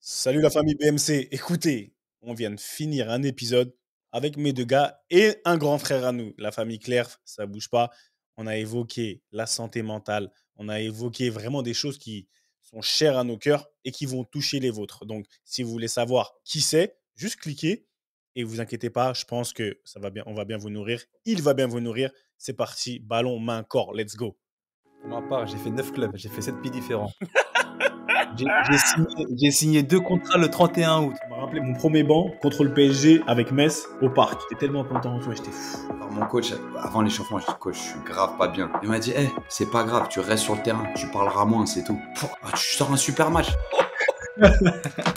Salut la famille BMC. Écoutez, on vient de finir un épisode avec mes deux gars et un grand frère à nous, la famille Clerf, ça bouge pas. On a évoqué la santé mentale, on a évoqué vraiment des choses qui sont chères à nos cœurs et qui vont toucher les vôtres. Donc, si vous voulez savoir qui c'est, juste cliquez et vous inquiétez pas, je pense que ça va bien, on va bien vous nourrir, il va bien vous nourrir. C'est parti, ballon, main, corps, let's go. Pour ma part, j'ai fait 9 clubs, j'ai fait 7 pays différents. J'ai signé 2 contrats le 31 août. Ça m'a rappelé mon premier banc contre le PSG avec Metz au parc. J'étais tellement content, j'étais fou. Alors mon coach, avant l'échauffement, je dis coach, je suis grave pas bien. Il m'a dit, c'est pas grave, tu restes sur le terrain, tu parleras moins, c'est tout. Tu sors un super match.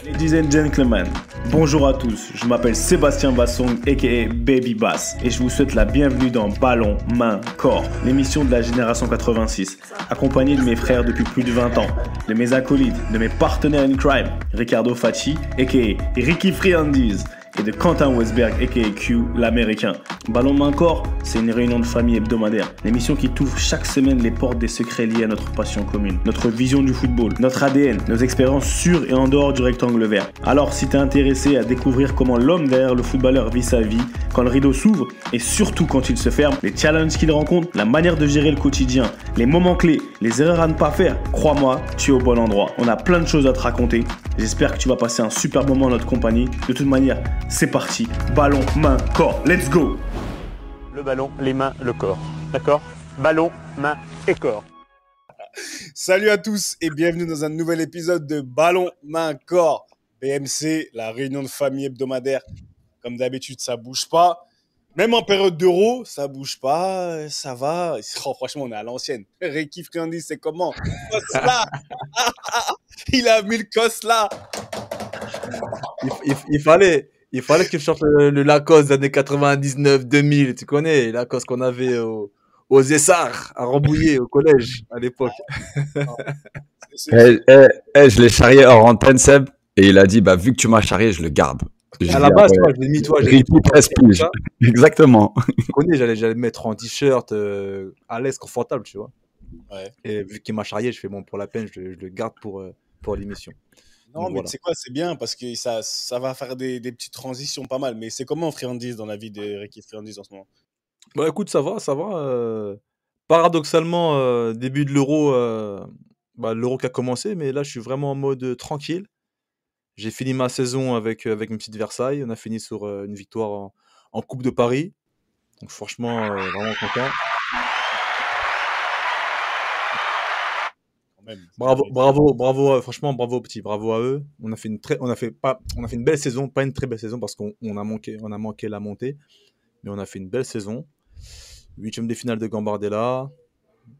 Ladies and gentlemen, bonjour à tous, je m'appelle Sébastien Bassong aka Baby Bass et je vous souhaite la bienvenue dans Ballon, Main, Corps, l'émission de la génération 86, accompagné de mes frères depuis plus de 20 ans, de mes acolytes, de mes partenaires in crime, Ricardo Facci aka Ricky Friandise et de Quentin Westberg aka Q l'américain. Ballon, Main, Corps, c'est une réunion de famille hebdomadaire, l'émission qui t'ouvre chaque semaine les portes des secrets liés à notre passion commune, notre vision du football, notre ADN, nos expériences sur et en dehors du rectangle vert. Alors si t'es intéressé à découvrir comment l'homme derrière le footballeur vit sa vie, quand le rideau s'ouvre et surtout quand il se ferme, les challenges qu'il rencontre, la manière de gérer le quotidien, les moments clés, les erreurs à ne pas faire, crois-moi, tu es au bon endroit. On a plein de choses à te raconter. J'espère que tu vas passer un super moment en notre compagnie. De toute manière, c'est parti. Ballon, main, corps. Let's go! Le ballon, les mains, le corps. D'accord? Ballon, main et corps. Salut à tous et bienvenue dans un nouvel épisode de Ballon, main, corps. BMC, la réunion de famille hebdomadaire. Comme d'habitude, ça bouge pas. Même en période d'euro, ça bouge pas, ça va. Oh, franchement, on est à l'ancienne. Ricky Friandis, c'est comment? Cos là. Il a mis le cos là. Il fallait que je sorte le Lacoste des années 99, 2000, tu connais, Lacoste qu'on avait aux Essarts, à Rambouillet, au collège, à l'époque. Je l'ai charrié hors antenne, Seb, et il a dit, vu que tu m'as charrié, je le garde. À la base, toi, je l'ai mis, toi. Ricky 13 piges. Exactement. Tu connais, j'allais me mettre en t-shirt, à l'aise, confortable, tu vois. Ouais. Et vu qu'il m'a charrié, je fais bon, pour la peine, je le garde pour l'émission. Non, Donc, mais voilà. tu sais quoi, c'est bien parce que ça va faire des petites transitions pas mal. Mais c'est comment Friandise dans la vie de Ricky Friandise en ce moment? Bah écoute, ça va. Paradoxalement, début de l'Euro, l'Euro qui a commencé, mais là, je suis vraiment en mode tranquille. J'ai fini ma saison avec une petite Versailles. On a fini sur une victoire en Coupe de Paris. Donc franchement, vraiment content. Quand même. Bravo, franchement, bravo aux petits, bravo à eux. On a fait une belle saison, pas une très belle saison parce qu'on a manqué la montée, mais on a fait une belle saison. 8e de finale de Gambardella,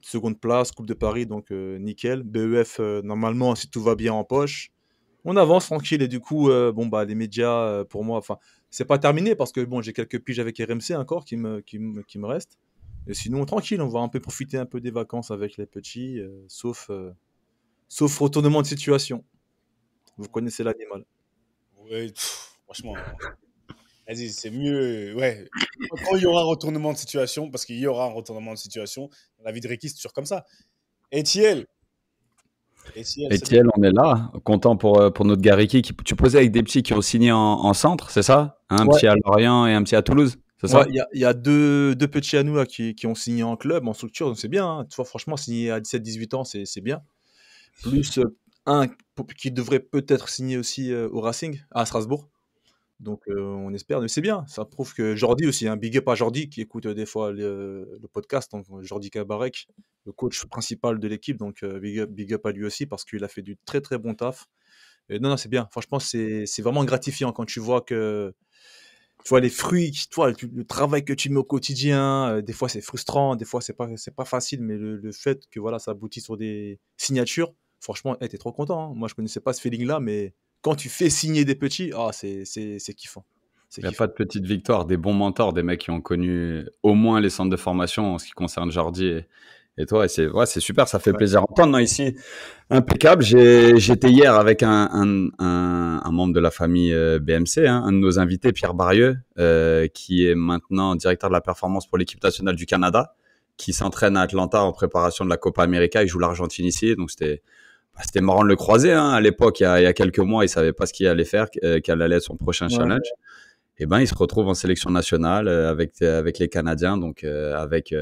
seconde place, Coupe de Paris, donc nickel. BEF, normalement, si tout va bien en poche. On avance tranquille et du coup, les médias, pour moi, c'est pas terminé parce que bon, j'ai quelques piges avec RMC encore qui me restent. Et sinon, tranquille, on va un peu profiter un peu des vacances avec les petits, sauf retournement de situation. Vous connaissez l'animal. Ouais, franchement, vas-y, c'est mieux. Ouais. Quand il y aura un retournement de situation, parce qu'il y aura un retournement de situation, dans la vie de Ricky, c'est toujours comme ça. Etiel, Etiel, on est là, content pour notre gars Ricky. Tu posais avec des petits qui ont signé en centre, c'est ça? Un Ouais. petit à Lorient et un petit à Toulouse, c'est ça? Il y a deux petits à nous là, qui ont signé en club, en structure, donc c'est bien. Hein. Tu vois, franchement, signer à 17-18 ans, c'est bien. Plus un qui devrait peut-être signer aussi au Racing, à Strasbourg. Donc on espère, mais c'est bien. Ça prouve que Jordi aussi, big up à Jordi qui écoute des fois le podcast, donc Jordi Kabarek, le coach principal de l'équipe, donc big up à lui aussi parce qu'il a fait du très très bon taf. Et non, c'est bien. Franchement, c'est vraiment gratifiant quand tu vois que tu vois les fruits, le travail que tu mets au quotidien. Des fois c'est frustrant, des fois c'est pas facile, mais le fait que voilà ça aboutit sur des signatures, franchement, t'es trop content. Hein. Moi, je connaissais pas ce feeling-là, mais quand tu fais signer des petits, c'est kiffant. Il n'y a pas de petite victoire, des bons mentors, des mecs qui ont connu au moins les centres de formation en ce qui concerne Jordi et toi. Et c'est super, ça fait plaisir d'entendre. Non, ici, impeccable. J'étais hier avec un membre de la famille BMC, un de nos invités, Pierre Barieux, qui est maintenant directeur de la performance pour l'équipe nationale du Canada, qui s'entraîne à Atlanta en préparation de la Copa América. Il joue l'Argentine ici, donc c'était c'était marrant de le croiser, hein, à l'époque, il y a quelques mois, il savait pas ce qu'il allait faire, quel allait être son prochain challenge. Et ben, il se retrouve en sélection nationale avec les Canadiens, donc avec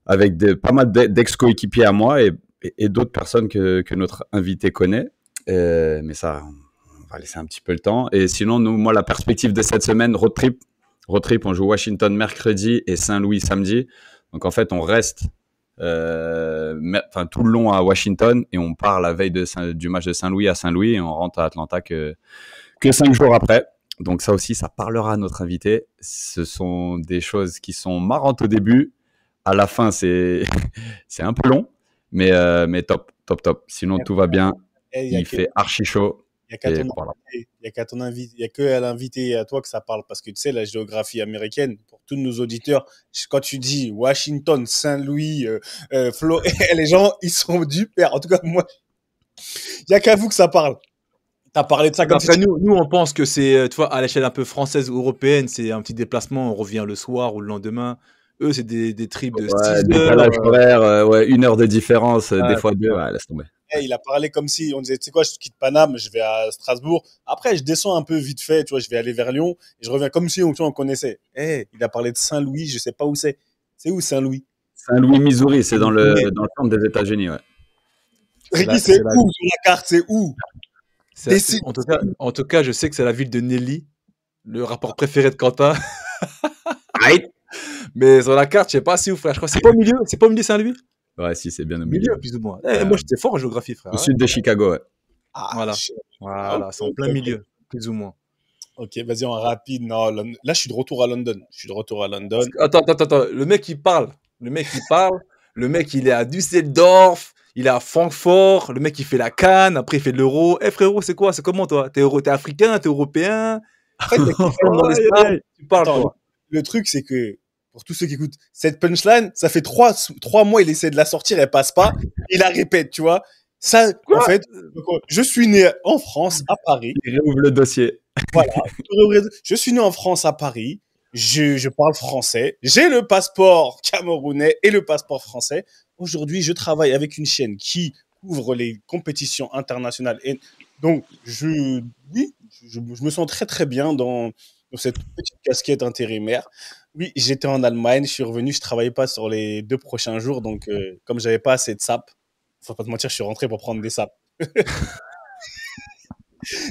pas mal d'ex-coéquipiers à moi et d'autres personnes que notre invité connaît. Mais ça, on va laisser un petit peu le temps. Et sinon, moi, la perspective de cette semaine, road trip, on joue Washington mercredi et Saint-Louis samedi. Donc en fait, on reste tout le long à Washington et on part la veille du match de Saint-Louis à Saint-Louis et on rentre à Atlanta que 5 jours après. Donc ça aussi, ça parlera à notre invité. Ce sont des choses qui sont marrantes au début. À la fin, c'est un peu long, mais top. Sinon, tout va bien. Il fait archi chaud. Il n'y a qu'à ton invité, il y a que à l'invité à toi que ça parle parce que tu sais la géographie américaine pour tous nos auditeurs. Quand tu dis Washington, Saint-Louis, les gens ils sont du père. En tout cas moi, il n'y a qu'à vous que ça parle. T'as parlé de ça comme après, nous, on pense que c'est, tu vois, à l'échelle un peu française ou européenne, c'est un petit déplacement, on revient le soir ou le lendemain. Eux, c'est des trips de 6 décalage horaire, 1 heure de différence, des fois 2, laisse tomber. Il a parlé comme si on disait, tu sais quoi, je quitte Paname, je vais à Strasbourg. Après, je descends un peu vite fait, tu vois, je vais aller vers Lyon et je reviens comme si on connaissait. Il a parlé de Saint-Louis, je sais pas où c'est. C'est où Saint-Louis? Saint-Louis, Missouri, c'est dans le centre des États-Unis, ouais. Ricky, c'est où sur la carte? C'est où? En tout cas, je sais que c'est la ville de Nelly, le rapport préféré de Quentin. Mais sur la carte, je sais pas si où, frère. Je crois que c'est pas au milieu Saint-Louis. Ouais, si, c'est bien au milieu. Plus ou moins. Moi, j'étais fort en géographie, frère. Au sud de Chicago, ouais. Voilà, c'est en plein milieu, plus ou moins. Ok, vas-y, en rapide. Non, là, je suis de retour à London. Attends. Le mec, il parle. Le mec, il est à Düsseldorf. Il est à Francfort. Le mec, il fait la CAN. Après, il fait de l'euro. Frérot, c'est quoi? C'est comment, toi? T'es africain? T'es européen? En fait, tu parles, toi. Le truc, c'est que, pour tous ceux qui écoutent, cette punchline, ça fait 3 mois, il essaie de la sortir, elle passe pas. Il la répète, tu vois. Ça, en fait, je suis né en France, à Paris. Il réouvre le dossier. Voilà. Je suis né en France, à Paris. Je parle français. J'ai le passeport camerounais et le passeport français. Aujourd'hui, je travaille avec une chaîne qui couvre les compétitions internationales. Et donc, je me sens très, très bien dans cette petite casquette intérimaire. Oui, j'étais en Allemagne, je suis revenu, je travaillais pas sur les 2 prochains jours. Donc, comme j'avais pas assez de sap, faut pas te mentir, je suis rentré pour prendre des sapes.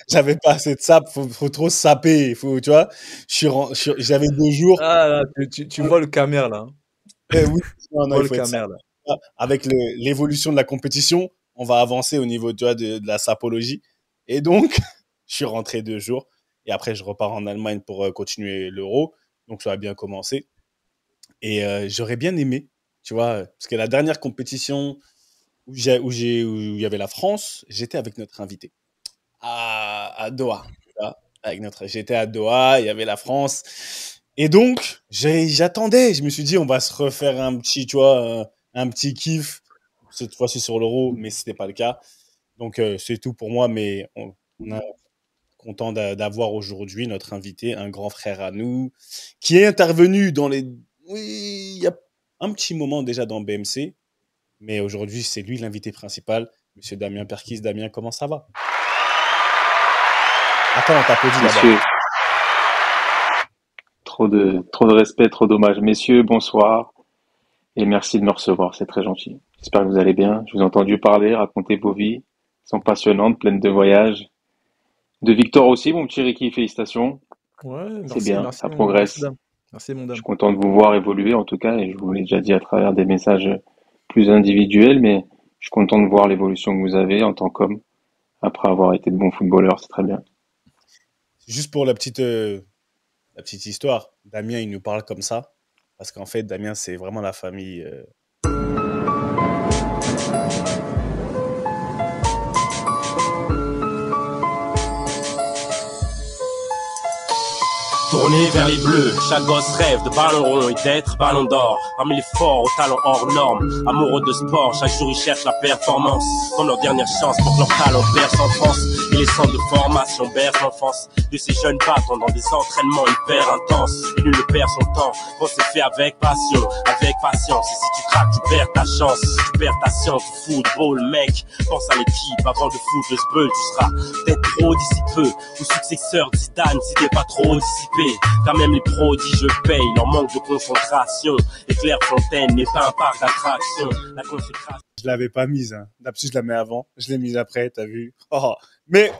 J'avais pas assez de sap, faut trop saper, tu vois. J'avais 2 jours. Ah, là, tu vois le camère, là. Oui, il faut être là. Avec l'évolution de la compétition, on va avancer au niveau, tu vois, de la sapologie. Et donc, je suis rentré 2 jours. Et après, je repars en Allemagne pour continuer l'Euro. Donc, ça a bien commencé. Et j'aurais bien aimé, tu vois, parce que la dernière compétition où il y avait la France, j'étais avec notre invité à Doha. J'étais à Doha, il y avait la France. Et donc, j'attendais. Je me suis dit, on va se refaire un petit, tu vois, un petit kiff. Cette fois-ci sur l'Euro, mais c'était pas le cas. Donc, c'est tout pour moi. Mais on est content d'avoir aujourd'hui notre invité, un grand frère à nous, qui est intervenu il y a un petit moment déjà dans BMC. Mais aujourd'hui, c'est lui l'invité principal, Monsieur Damien Perkis. Damien, comment ça va? Attends, on t'applaudit d'abord. Trop de respect, trop dommage. Messieurs, bonsoir. Et merci de me recevoir, c'est très gentil. J'espère que vous allez bien. Je vous ai entendu parler, raconter vos vies. Elles sont passionnantes, pleines de voyages. De victoires aussi, mon petit Ricky, félicitations. Ouais, merci, c'est bien, merci, ça progresse. Merci, mon dame. Je suis content de vous voir évoluer, en tout cas, et je vous l'ai déjà dit à travers des messages plus individuels, mais je suis content de voir l'évolution que vous avez en tant qu'homme, après avoir été de bons footballeurs, c'est très bien. Juste pour la petite histoire, Damien, il nous parle comme ça, parce qu'en fait, Damien, c'est vraiment la famille. Tourné vers les bleus, chaque gosse rêve de ballon rond et d'être ballon d'or. Parmi les forts, aux talents hors normes, amoureux de sport, chaque jour ils cherchent la performance. Comme leur dernière chance pour que leur talent perce en France. Et les centres de formation bercent l'enfance de ces jeunes battants dans des entraînements hyper intenses. Et nul ne perd son temps quand c'est fait avec passion, avec patience. Et si tu craques, tu perds ta chance. Si tu perds ta science du football, mec, pense à l'équipe avant de foutre le sbeul. Tu seras peut-être trop d'ici peu ou successeur de Zidane si t'es pas trop dissipé. Car même les prodiges payent leur manque de concentration. Et Claire Fontaine n'est pas un parc d'attractions. La consécration. Je l'avais pas mise, hein. D'habitude, je la mets avant. Je l'ai mise après, t'as vu. Oh. Mais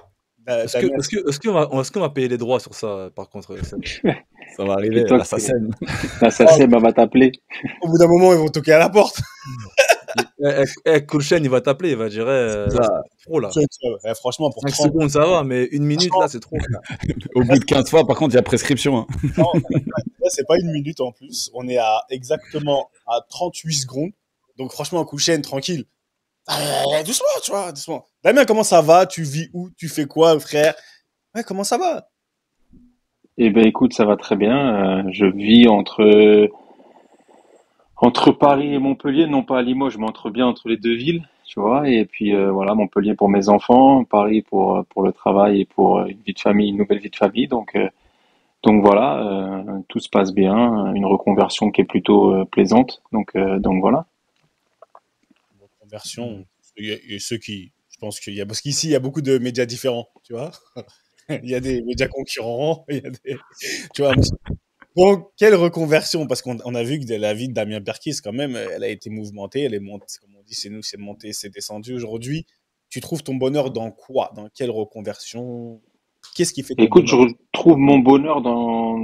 est-ce qu'on va payer les droits sur ça, par contre? Ça va arriver, toi, la SACEM. La SACEM, elle va t'appeler. au bout d'un moment, ils vont toquer à la porte. Coolchen, il va t'appeler, il va dire c'est trop là. Franchement, pour 5 30 secondes, ça va, mais 1 minute là, c'est trop. Au bout de 15 fois, par contre, il y a prescription. Hein. Non, là, c'est pas 1 minute en plus. On est exactement à 38 secondes. Donc, franchement, Coolchen, tranquille. Doucement, tu vois, doucement. Damien, comment ça va? Tu vis où? Tu fais quoi, frère? Ouais, comment ça va? Eh ben, écoute, ça va très bien. Je vis entre Paris et Montpellier, non pas à Limoges, mais bien entre les deux villes, tu vois. Et puis voilà, Montpellier pour mes enfants, Paris pour le travail et pour une vie de famille, une nouvelle vie de famille. Donc voilà, tout se passe bien, une reconversion qui est plutôt plaisante. Donc voilà. Conversion. Il y a ceux qui, je pense qu'il y a, parce qu'ici il y a beaucoup de médias différents, tu vois. Il y a des médias concurrents, il y a des, tu vois. Donc, quelle reconversion? Parce qu'on a vu que la vie de Damien Perkis, quand même, elle a été mouvementée, elle est montée, comme on dit, c'est nous, c'est monté, c'est descendu aujourd'hui. Tu trouves ton bonheur dans quoi? Dans quelle reconversion? Qu'est-ce qui fait ton Écoute, je bonheur? retrouve mon bonheur dans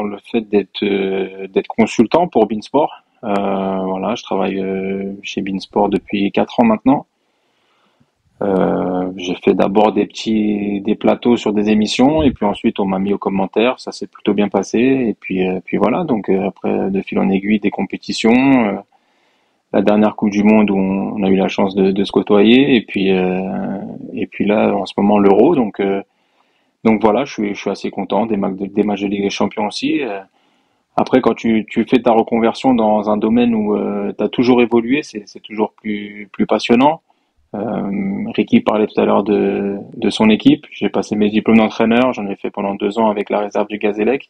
le fait d'être consultant pour Beansport. Voilà, je travaille chez Beansport depuis 4 ans maintenant. J'ai fait d'abord des plateaux sur des émissions et puis ensuite on m'a mis aux commentaires, ça s'est plutôt bien passé et puis voilà, donc après de fil en aiguille des compétitions, la dernière Coupe du Monde où on a eu la chance de se côtoyer et puis là en ce moment l'Euro, donc voilà, je suis assez content des matchs de Ligue des Champions aussi. Après quand tu fais ta reconversion dans un domaine où tu as toujours évolué, c'est toujours plus passionnant. Ricky parlait tout à l'heure de son équipe. J'ai passé mes diplômes d'entraîneur. J'en ai fait pendant 2 ans avec la réserve du Gazélec.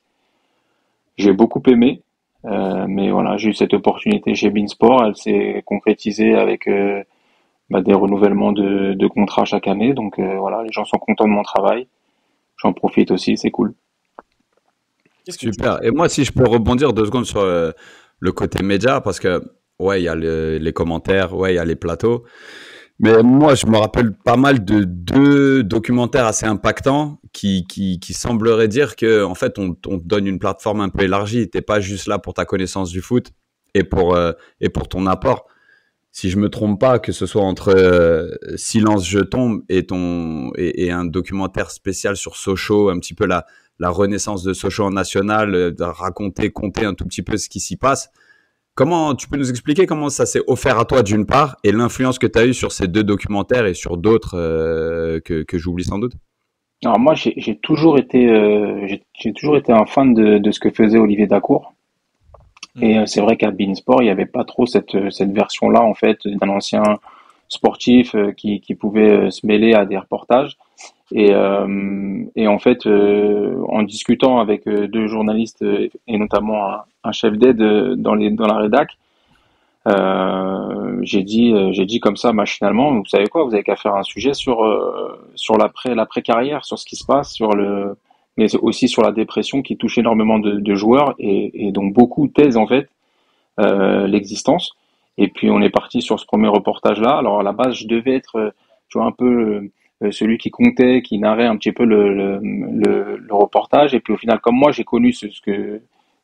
J'ai beaucoup aimé, mais voilà, j'ai eu cette opportunité chez Beansport. Elle s'est concrétisée avec des renouvellements de contrats chaque année. Donc voilà, les gens sont contents de mon travail. J'en profite aussi, c'est cool. Super. Et moi, si je peux rebondir 2 secondes sur le côté média, parce que ouais, il y a les commentaires, ouais, il y a les plateaux. Mais moi, je me rappelle pas mal de 2 documentaires assez impactants qui sembleraient dire que, en fait, on te donne une plateforme un peu élargie. T'es pas juste là pour ta connaissance du foot et pour ton apport. Si je me trompe pas, que ce soit entre Silence je tombe et un documentaire spécial sur Sochaux, un petit peu la renaissance de Sochaux en national, de conter un tout petit peu ce qui s'y passe. Comment tu peux nous expliquer comment ça s'est offert à toi d'une part et l'influence que tu as eue sur ces 2 documentaires et sur d'autres que j'oublie sans doute? Alors moi, j'ai toujours été un fan de ce que faisait Olivier Dacour. Et c'est vrai qu'à Beansport, il n'y avait pas trop cette version-là en fait d'un ancien sportif qui pouvait se mêler à des reportages. Et en fait, en discutant avec 2 journalistes et notamment un chef d'aide dans la rédac, j'ai dit comme ça machinalement, vous savez quoi, vous avez qu'à faire un sujet sur l'après-carrière, sur ce qui se passe, mais aussi sur la dépression qui touche énormément de joueurs et dont beaucoup taisent en fait l'existence. Et puis on est parti sur ce premier reportage-là. Alors à la base, je devais être, tu vois, un peu celui qui comptait, qui narrait un petit peu le reportage. Et puis au final, comme moi, j'ai connu ce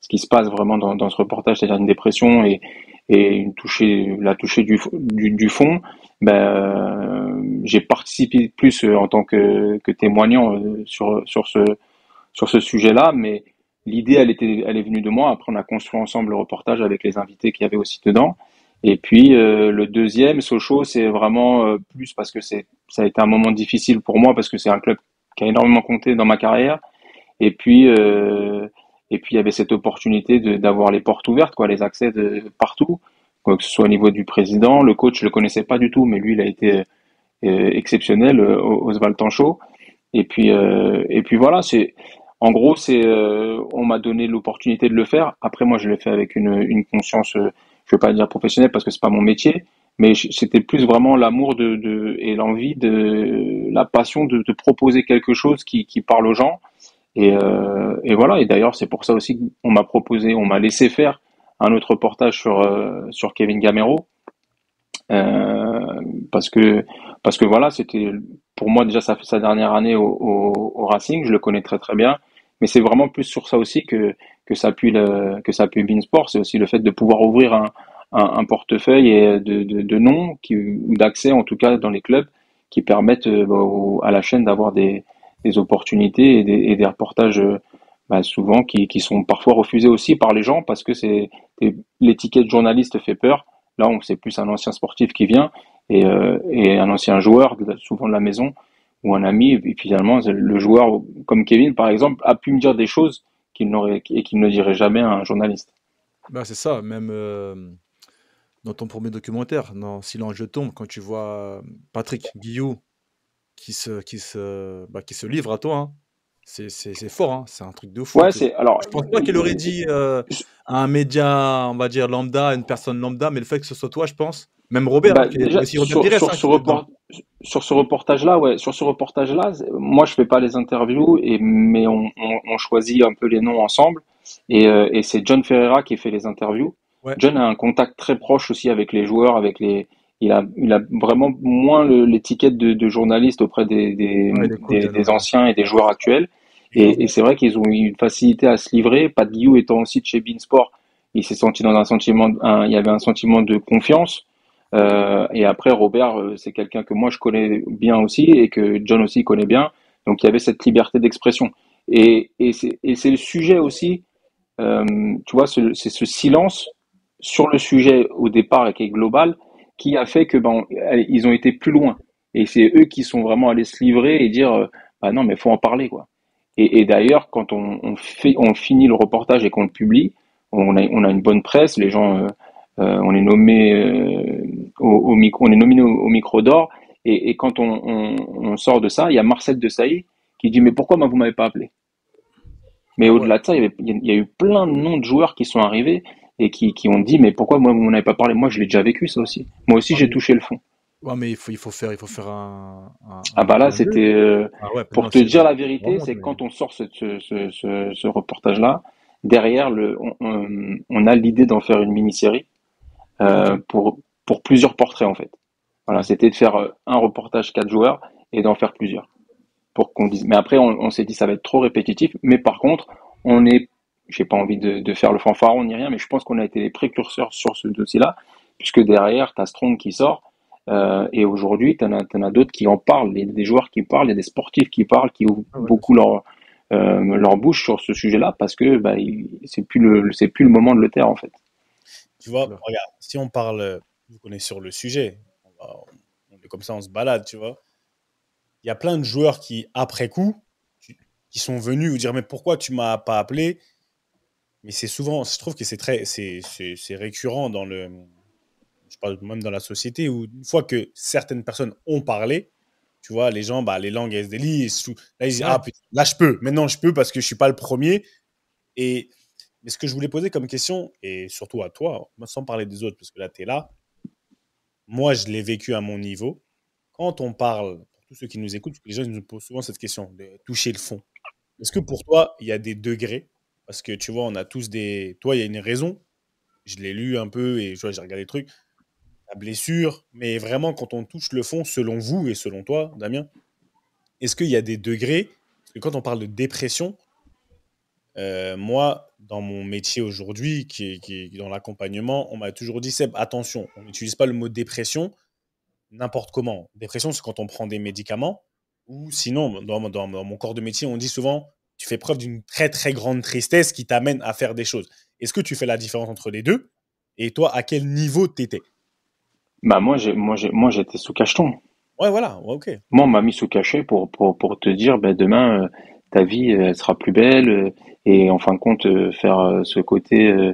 qui se passe vraiment dans ce reportage, c'est-à-dire une dépression et la toucher du fond. J'ai participé plus en tant que témoignant sur ce sujet-là, mais l'idée elle est venue de moi. Après on a construit ensemble le reportage avec les invités qu'il y avait aussi dedans. Et puis le deuxième, Sochaux, c'est vraiment plus parce que ça a été un moment difficile pour moi parce que c'est un club qui a énormément compté dans ma carrière. Et puis il y avait cette opportunité d'avoir les portes ouvertes, quoi, les accès de partout, quoi, que ce soit au niveau du président. Le coach, je le connaissais pas du tout, mais lui, exceptionnel, Oswald Tanchot. Et puis voilà, en gros, on m'a donné l'opportunité de le faire. Après, moi, je l'ai fait avec une conscience, je veux pas dire professionnelle parce que c'est pas mon métier, mais c'était plus vraiment l'amour et l'envie la passion de proposer quelque chose qui parle aux gens. Et voilà. Et d'ailleurs, c'est pour ça aussi on m'a laissé faire un autre reportage sur Kevin Gamero, euh, parce que voilà, c'était pour moi déjà ça fait sa dernière année au Racing, je le connais très très bien, mais c'est vraiment plus sur ça aussi que ça appuie Beansport, c'est aussi le fait de pouvoir ouvrir un portefeuille et de noms ou d'accès en tout cas dans les clubs qui permettent à la chaîne d'avoir des opportunités et des reportages souvent qui sont parfois refusés aussi par les gens parce que l'étiquette journaliste fait peur. Là, c'est plus un ancien sportif qui vient et un ancien joueur, souvent de la maison, ou un ami. Et finalement, le joueur, comme Kevin, par exemple, a pu me dire des choses qu'il ne dirait jamais à un journaliste. Bah, c'est ça, même dans ton premier documentaire, dans Silence je tombe, quand tu vois Patrick Guillou qui se livre à toi, hein, c'est fort, hein, c'est un truc de fou. Ouais, Je pense pas qu'il aurait dit à un média, on va dire lambda, à une personne lambda, mais le fait que ce soit toi, je pense, même Robert, hein, déjà aussi Robert Pires, hein, sur ce reportage-là, moi je fais pas les interviews mais on choisit un peu les noms ensemble et c'est John Ferreira qui fait les interviews. Ouais. John a un contact très proche aussi avec les joueurs, il a vraiment moins l'étiquette de journaliste auprès des anciens et des joueurs actuels. Et c'est vrai qu'ils ont eu une facilité à se livrer. Pat Guillou étant aussi de chez Beansport, il s'est senti dans il y avait un sentiment de confiance. Et après, Robert, c'est quelqu'un que moi je connais bien aussi et que John aussi connaît bien. Donc il y avait cette liberté d'expression. Et c'est le sujet aussi, tu vois, c'est ce silence sur le sujet au départ et qui est global, qui a fait que ils ont été plus loin. Et c'est eux qui sont vraiment allés se livrer et dire, bah non, mais faut en parler, quoi. Et d'ailleurs, quand on finit le reportage et qu'on le publie, on a une bonne presse, les gens, on est nommé on est nominé au micro d'or. Et quand on sort de ça, il y a Marcel Desailly qui dit mais pourquoi vous m'avez pas appelé? Mais au-delà de ça, il y a eu plein de noms de joueurs qui sont arrivés et qui ont dit mais pourquoi moi vous m'en avez pas parlé? Moi je l'ai déjà vécu ça aussi. Moi aussi j'ai touché le fond. Ouais, mais il faut faire Ah bah là c'était pour te dire la vérité, vraiment, c'est que quand on sort ce reportage-là, derrière on a l'idée d'en faire une mini-série pour plusieurs portraits en fait. Voilà, c'était de faire un reportage 4 joueurs et d'en faire plusieurs. Pour qu'on dise. Mais après, on s'est dit ça va être trop répétitif. Mais par contre, j'ai pas envie de faire le fanfaron ni rien, mais je pense qu'on a été les précurseurs sur ce dossier-là, puisque derrière, t'as Strong qui sort, et aujourd'hui, t'en as d'autres qui en parlent, des joueurs qui parlent, il y a des sportifs qui parlent, qui ouvrent beaucoup leur bouche sur ce sujet-là, parce que c'est plus le moment de le taire en fait. Tu vois, regarde, si on parle, on est sur le sujet, on est comme ça, on se balade, tu vois. Il y a plein de joueurs qui, après coup, qui sont venus vous dire mais pourquoi tu m'as pas appelé? Mais c'est souvent, je trouve que c'est récurrent je parle même dans la société où une fois que certaines personnes ont parlé, tu vois, les gens, les langues elles se délient. Là ils disent ah putain, là je peux, maintenant je peux parce que je suis pas le premier. Mais ce que je voulais poser comme question et surtout à toi, sans parler des autres parce que là tu es là, moi je l'ai vécu à mon niveau. Quand on parle tous ceux qui nous écoutent, les gens nous posent souvent cette question de toucher le fond. Est-ce que pour toi, il y a des degrés? Parce que tu vois, on a tous des. Toi, il y a une raison. Je l'ai lu un peu et j'ai regardé des trucs. La blessure. Mais vraiment, quand on touche le fond, selon vous et selon toi, Damien, est-ce qu'il y a des degrés? Parce que quand on parle de dépression, moi, dans mon métier aujourd'hui, qui est dans l'accompagnement, on m'a toujours dit Seb, attention, on n'utilise pas le mot dépression n'importe comment. Dépression, c'est quand on prend des médicaments ou sinon, dans mon corps de métier, on dit souvent tu fais preuve d'une très très grande tristesse qui t'amène à faire des choses. Est-ce que tu fais la différence entre les deux? Et toi, à quel niveau t'étais? Moi j'étais sous cacheton. Ouais, voilà, ok. Moi, on m'a mis sous cachet pour te dire demain, ta vie elle sera plus belle et en fin de compte, faire ce côté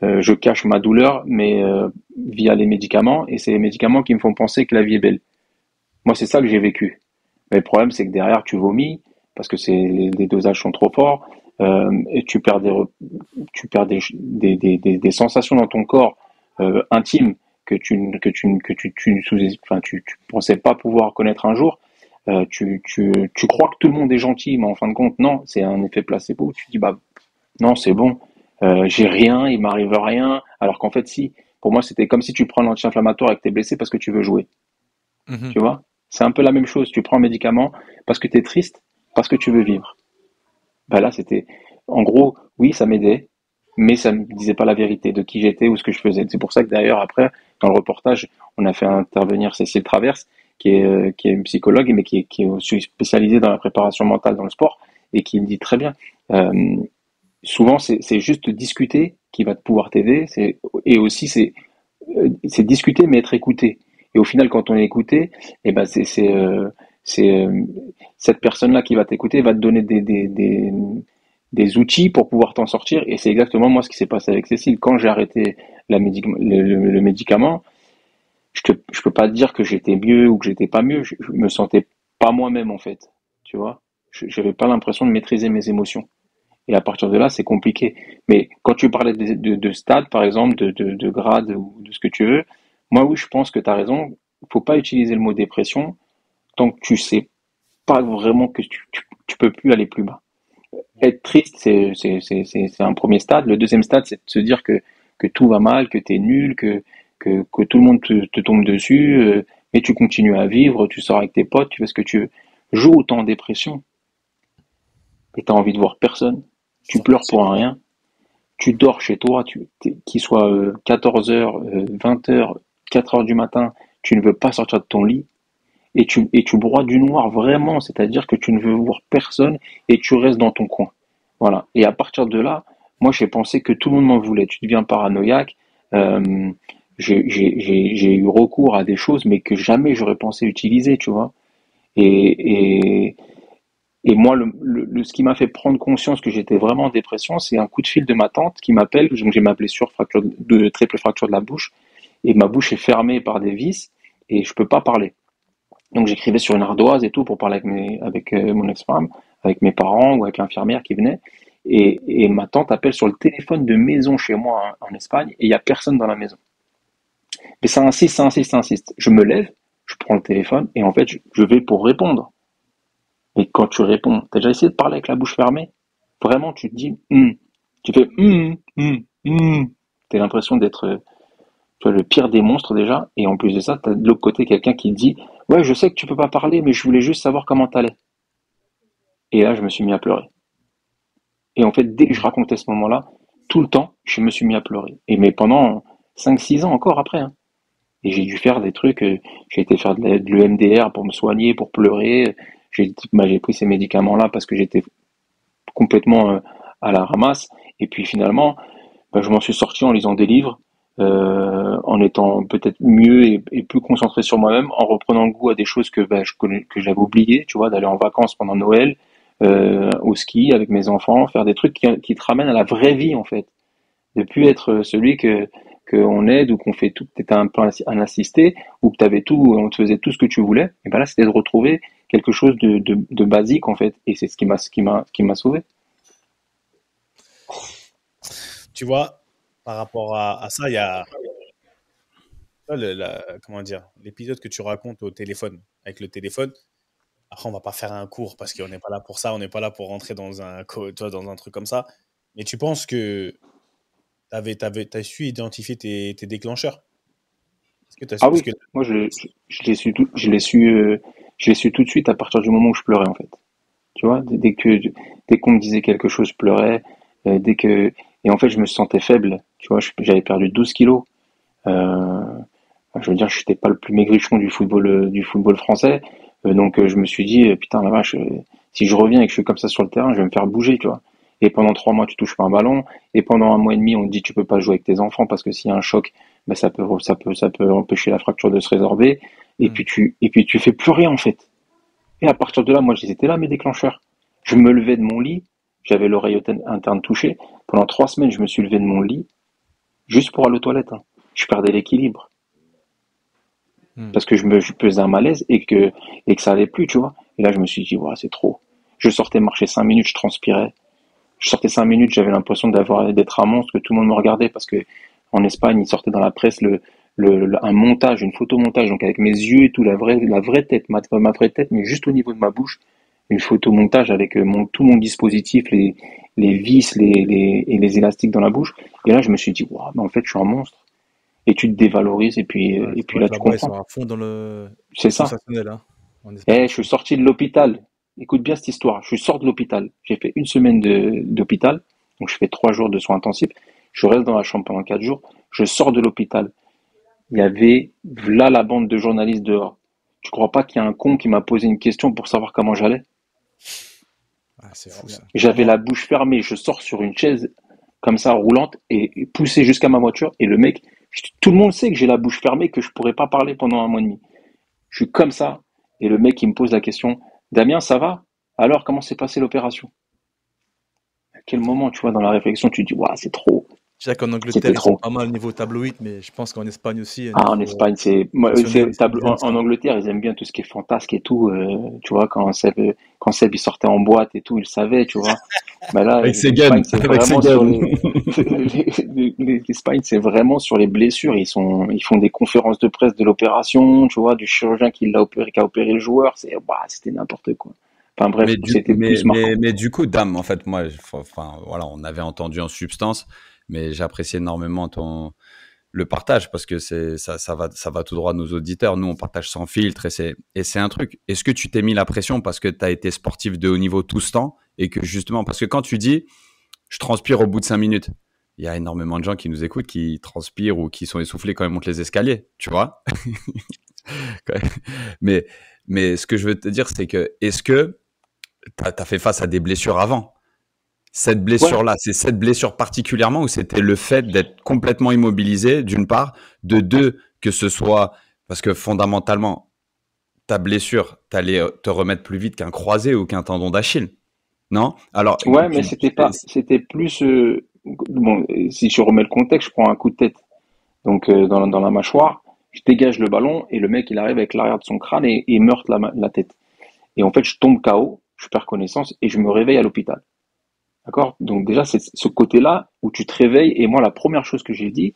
je cache ma douleur, mais via les médicaments, et c'est les médicaments qui me font penser que la vie est belle. Moi, c'est ça que j'ai vécu. Mais le problème, c'est que derrière, tu vomis parce que les dosages sont trop forts et tu perds des sensations dans ton corps intimes enfin, tu pensais pas pouvoir connaître un jour. Tu crois que tout le monde est gentil, mais en fin de compte, non, c'est un effet placebo. Tu dis, bah, non, c'est bon, j'ai rien, il m'arrive rien. Alors qu'en fait, si, pour moi, c'était comme si tu prends un anti-inflammatoire et que t'es blessé parce que tu veux jouer. Mhm. Tu vois? C'est un peu la même chose. Tu prends un médicament parce que tu es triste, parce que tu veux vivre. Ben là, c'était, en gros, oui, ça m'aidait, mais ça me disait pas la vérité de qui j'étais ou ce que je faisais. C'est pour ça que d'ailleurs, après, dans le reportage, on a fait intervenir Cécile Traverse, qui est une psychologue, mais qui est aussi spécialisée dans la préparation mentale dans le sport, et qui me dit très bien, euh, souvent, c'est juste discuter qui va pouvoir t'aider, et aussi, c'est discuter, mais être écouté. Et au final, quand on est écouté, eh ben, c'est cette personne-là qui va t'écouter va te donner des outils pour pouvoir t'en sortir. Et c'est exactement moi ce qui s'est passé avec Cécile. Quand j'ai arrêté le médicament, je peux pas te dire que j'étais mieux ou que j'étais pas mieux. Je me sentais pas moi-même en fait. Tu vois, j'avais pas l'impression de maîtriser mes émotions. Et à partir de là, c'est compliqué. Mais quand tu parlais de stade, par exemple, de grade ou de ce que tu veux, moi oui, je pense que tu as raison. Faut pas utiliser le mot dépression tant que tu sais pas vraiment que tu peux plus aller plus bas. Être triste, c'est un premier stade. Le deuxième stade, c'est de se dire que tout va mal, que tu es nul, que tout le monde te tombe dessus, mais tu continues à vivre, tu sors avec tes potes, tu fais ce que tu veux. Joue autant en dépression et tu as envie de voir personne. Tu pleures pour un rien. Tu dors chez toi, qu'il soit 14h, 20h, 4h du matin, tu ne veux pas sortir de ton lit et tu broies du noir vraiment, c'est-à-dire que tu ne veux voir personne et tu restes dans ton coin. Voilà. Et à partir de là, moi j'ai pensé que tout le monde m'en voulait. Tu deviens paranoïaque. Euh, j'ai eu recours à des choses, mais que jamais j'aurais pensé utiliser, tu vois. Et, et, et moi, ce qui m'a fait prendre conscience que j'étais vraiment en dépression, c'est un coup de fil de ma tante qui m'appelle. Donc j'ai ma blessure, triple fracture de la bouche, et ma bouche est fermée par des vis et je peux pas parler. Donc j'écrivais sur une ardoise et tout pour parler avec mon ex-femme, avec mes parents ou avec l'infirmière qui venait. Et ma tante appelle sur le téléphone de maison chez moi hein, en Espagne et il y a personne dans la maison. Mais ça insiste, ça insiste, ça insiste. Je me lève, je prends le téléphone et en fait je vais pour répondre. Mais quand tu réponds, t'as déjà essayé de parler avec la bouche fermée? Vraiment, tu te dis, tu fais, t'as l'impression d'être tu vois, le pire des monstres déjà. Et en plus de ça, t'as de l'autre côté quelqu'un qui te dit, ouais, je sais que tu peux pas parler, mais je voulais juste savoir comment t'allais. Et là, je me suis mis à pleurer. Et en fait, dès que je racontais ce moment-là, tout le temps, je me suis mis à pleurer. Et mais pendant 5-6 ans encore après. Hein. Et j'ai dû faire des trucs, j'ai été faire de l'EMDR pour me soigner, pour pleurer. J'ai pris ces médicaments-là parce que j'étais complètement à la ramasse. Et puis finalement, je m'en suis sorti en lisant des livres, en étant peut-être mieux et plus concentré sur moi-même, en reprenant le goût à des choses que que j'avais oubliées, tu vois, d'aller en vacances pendant Noël, au ski avec mes enfants, faire des trucs qui te ramènent à la vraie vie en fait, de plus être celui qu'on aide ou qu'on fait tout, que t'étais un peu un assisté ou que t'avais tout, on te faisait tout ce que tu voulais. Et ben là, c'était de retrouver quelque chose de basique en fait, et c'est ce qui m'a sauvé. Tu vois, par rapport à ça, il y a comment dire, l'épisode que tu racontes au téléphone, avec le téléphone. Après, on va pas faire un cours parce qu'on n'est pas là pour ça, on n'est pas là pour rentrer dans dans un truc comme ça. Mais tu penses que t'as su identifier tes déclencheurs? Est-ce que t'as su, Ah parce oui, que moi je l'ai su tout de suite à partir du moment où je pleurais en fait. Tu vois, dès qu'on me disait quelque chose, je pleurais. Dès que et en fait, je me sentais faible. Tu vois, j'avais perdu 12 kilos. Euh, je veux dire, je n'étais pas le plus maigrichon du football français. Donc, je me suis dit, putain, la vache, si je reviens et que je suis comme ça sur le terrain, je vais me faire bouger, tu vois. Et pendant 3 mois, tu touches pas un ballon. Et pendant 1 mois et demi, on te dit, tu peux pas jouer avec tes enfants parce que s'il y a un choc, ben, ça peut empêcher la fracture de se résorber. Et puis tu fais plus rien, en fait. Et à partir de là, moi, j'étais là, mes déclencheurs. Je me levais de mon lit, j'avais l'oreille interne touchée. Pendant 3 semaines, je me suis levé de mon lit, juste pour aller aux toilettes. Hein. Je perdais l'équilibre. parce que je faisais un malaise et que ça allait plus, tu vois. Et là, je me suis dit, ouais, c'est trop. Je sortais marcher 5 minutes, je transpirais. Je sortais 5 minutes, j'avais l'impression d'être un monstre, que tout le monde me regardait, parce que en Espagne, il sortait dans la presse un montage, une photomontage, donc avec mes yeux et tout, la vraie tête, ma vraie tête, mais juste au niveau de ma bouche, une photomontage avec tout mon dispositif, les vis, et les élastiques dans la bouche. Et là, je me suis dit, waouh, mais en fait, je suis un monstre. Et tu te dévalorises, et puis là, tu là-bas, ils sont comprends. à fond dans le C'est ça. sensationnel, hein, en Espagne. Je suis sorti de l'hôpital. Écoute bien cette histoire. Je sors de l'hôpital. J'ai fait 1 semaine d'hôpital. Donc, je fais 3 jours de soins intensifs. Je reste dans la chambre pendant 4 jours. Je sors de l'hôpital. Il y avait là la bande de journalistes dehors. Tu crois pas qu'il y a un con qui m'a posé une question pour savoir comment j'allais? Ah, c'est fou ça. J'avais la bouche fermée. Je sors sur une chaise comme ça, roulante, et poussé jusqu'à ma voiture. Et le mec, tout le monde sait que j'ai la bouche fermée, que je pourrais pas parler pendant 1 mois et demi. Je suis comme ça. Et le mec, il me pose la question, Damien, ça va? Alors, comment s'est passée l'opération? À quel moment, tu vois, dans la réflexion, tu te dis, waouh, c'est trop. Je sais qu'en Angleterre, C'était ils sont trop. pas mal niveau tabloïd, mais je pense qu'en Espagne aussi. En Espagne, en Angleterre, ils aiment bien tout ce qui est fantasque et tout. Tu vois, quand Seb il sortait en boîte et tout, il savait, tu vois. Mais là, Avec ses guns, l'Espagne, c'est vraiment sur les blessures. Ils font des conférences de presse de l'opération, tu vois, du chirurgien qui a opéré le joueur. C'était n'importe quoi. Enfin bref, c'était plus marquant. Mais du coup, Dame, en fait, moi, voilà, on avait entendu en substance, mais j'apprécie énormément le partage parce que ça va tout droit à nos auditeurs. Nous, on partage sans filtre et c'est un truc. Est-ce que tu t'es mis la pression parce que tu as été sportif de haut niveau tout ce temps et que justement, parce que quand tu dis je transpire au bout de 5 minutes, il y a énormément de gens qui nous écoutent qui transpirent ou qui sont essoufflés quand ils montent les escaliers, tu vois. mais ce que je veux te dire, c'est que est-ce que tu as fait face à des blessures avant? Cette blessure-là, c'est cette blessure particulièrement ou c'était le fait d'être complètement immobilisé, d'une part, de deux, que ce soit parce que fondamentalement, ta blessure, t'allais te remettre plus vite qu'un croisé ou qu'un tendon d'Achille, non? Alors, ouais, mais c'était plus, bon, si je remets le contexte, je prends un coup de tête, donc dans la mâchoire, je dégage le ballon et le mec il arrive avec l'arrière de son crâne et meurtre la tête. Et en fait, je tombe KO, je perds connaissance et je me réveille à l'hôpital. D'accord? Donc déjà, c'est ce côté-là où tu te réveilles. Et moi, la première chose que j'ai dit,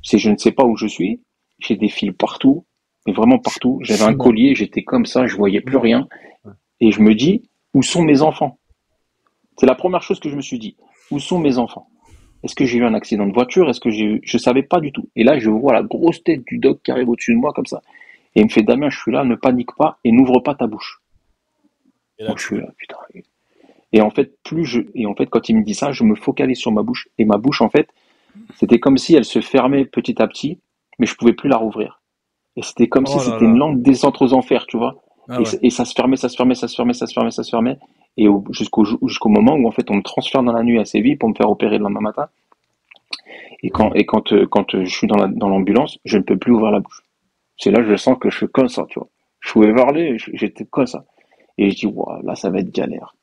c'est je ne sais pas où je suis. J'ai des fils partout, mais vraiment partout. J'avais un collier, j'étais comme ça, je voyais plus rien. Et je me dis, où sont mes enfants? C'est la première chose que je me suis dit. Où sont mes enfants? Est-ce que j'ai eu un accident de voiture? Je savais pas du tout. Et là, je vois la grosse tête du doc qui arrive au-dessus de moi comme ça. Et il me fait, Damien, je suis là, ne panique pas et n'ouvre pas ta bouche. Et là, donc je suis là, putain. Et en fait, quand il me dit ça, je me focalise sur ma bouche. Et ma bouche, en fait, c'était comme si elle se fermait petit à petit, mais je pouvais plus la rouvrir. Et c'était comme si c'était une langue descente aux enfers, tu vois. Et ça se fermait, ça se fermait, ça se fermait, ça se fermait, ça se fermait. Et jusqu'au moment où, en fait, on me transfère dans la nuit à Séville pour me faire opérer le lendemain matin. Et quand je suis dans l'ambulance, je ne peux plus ouvrir la bouche. C'est là que je sens que je suis comme ça, tu vois. Je pouvais parler, j'étais comme ça. Et je dis, waouh, là, ça va être galère.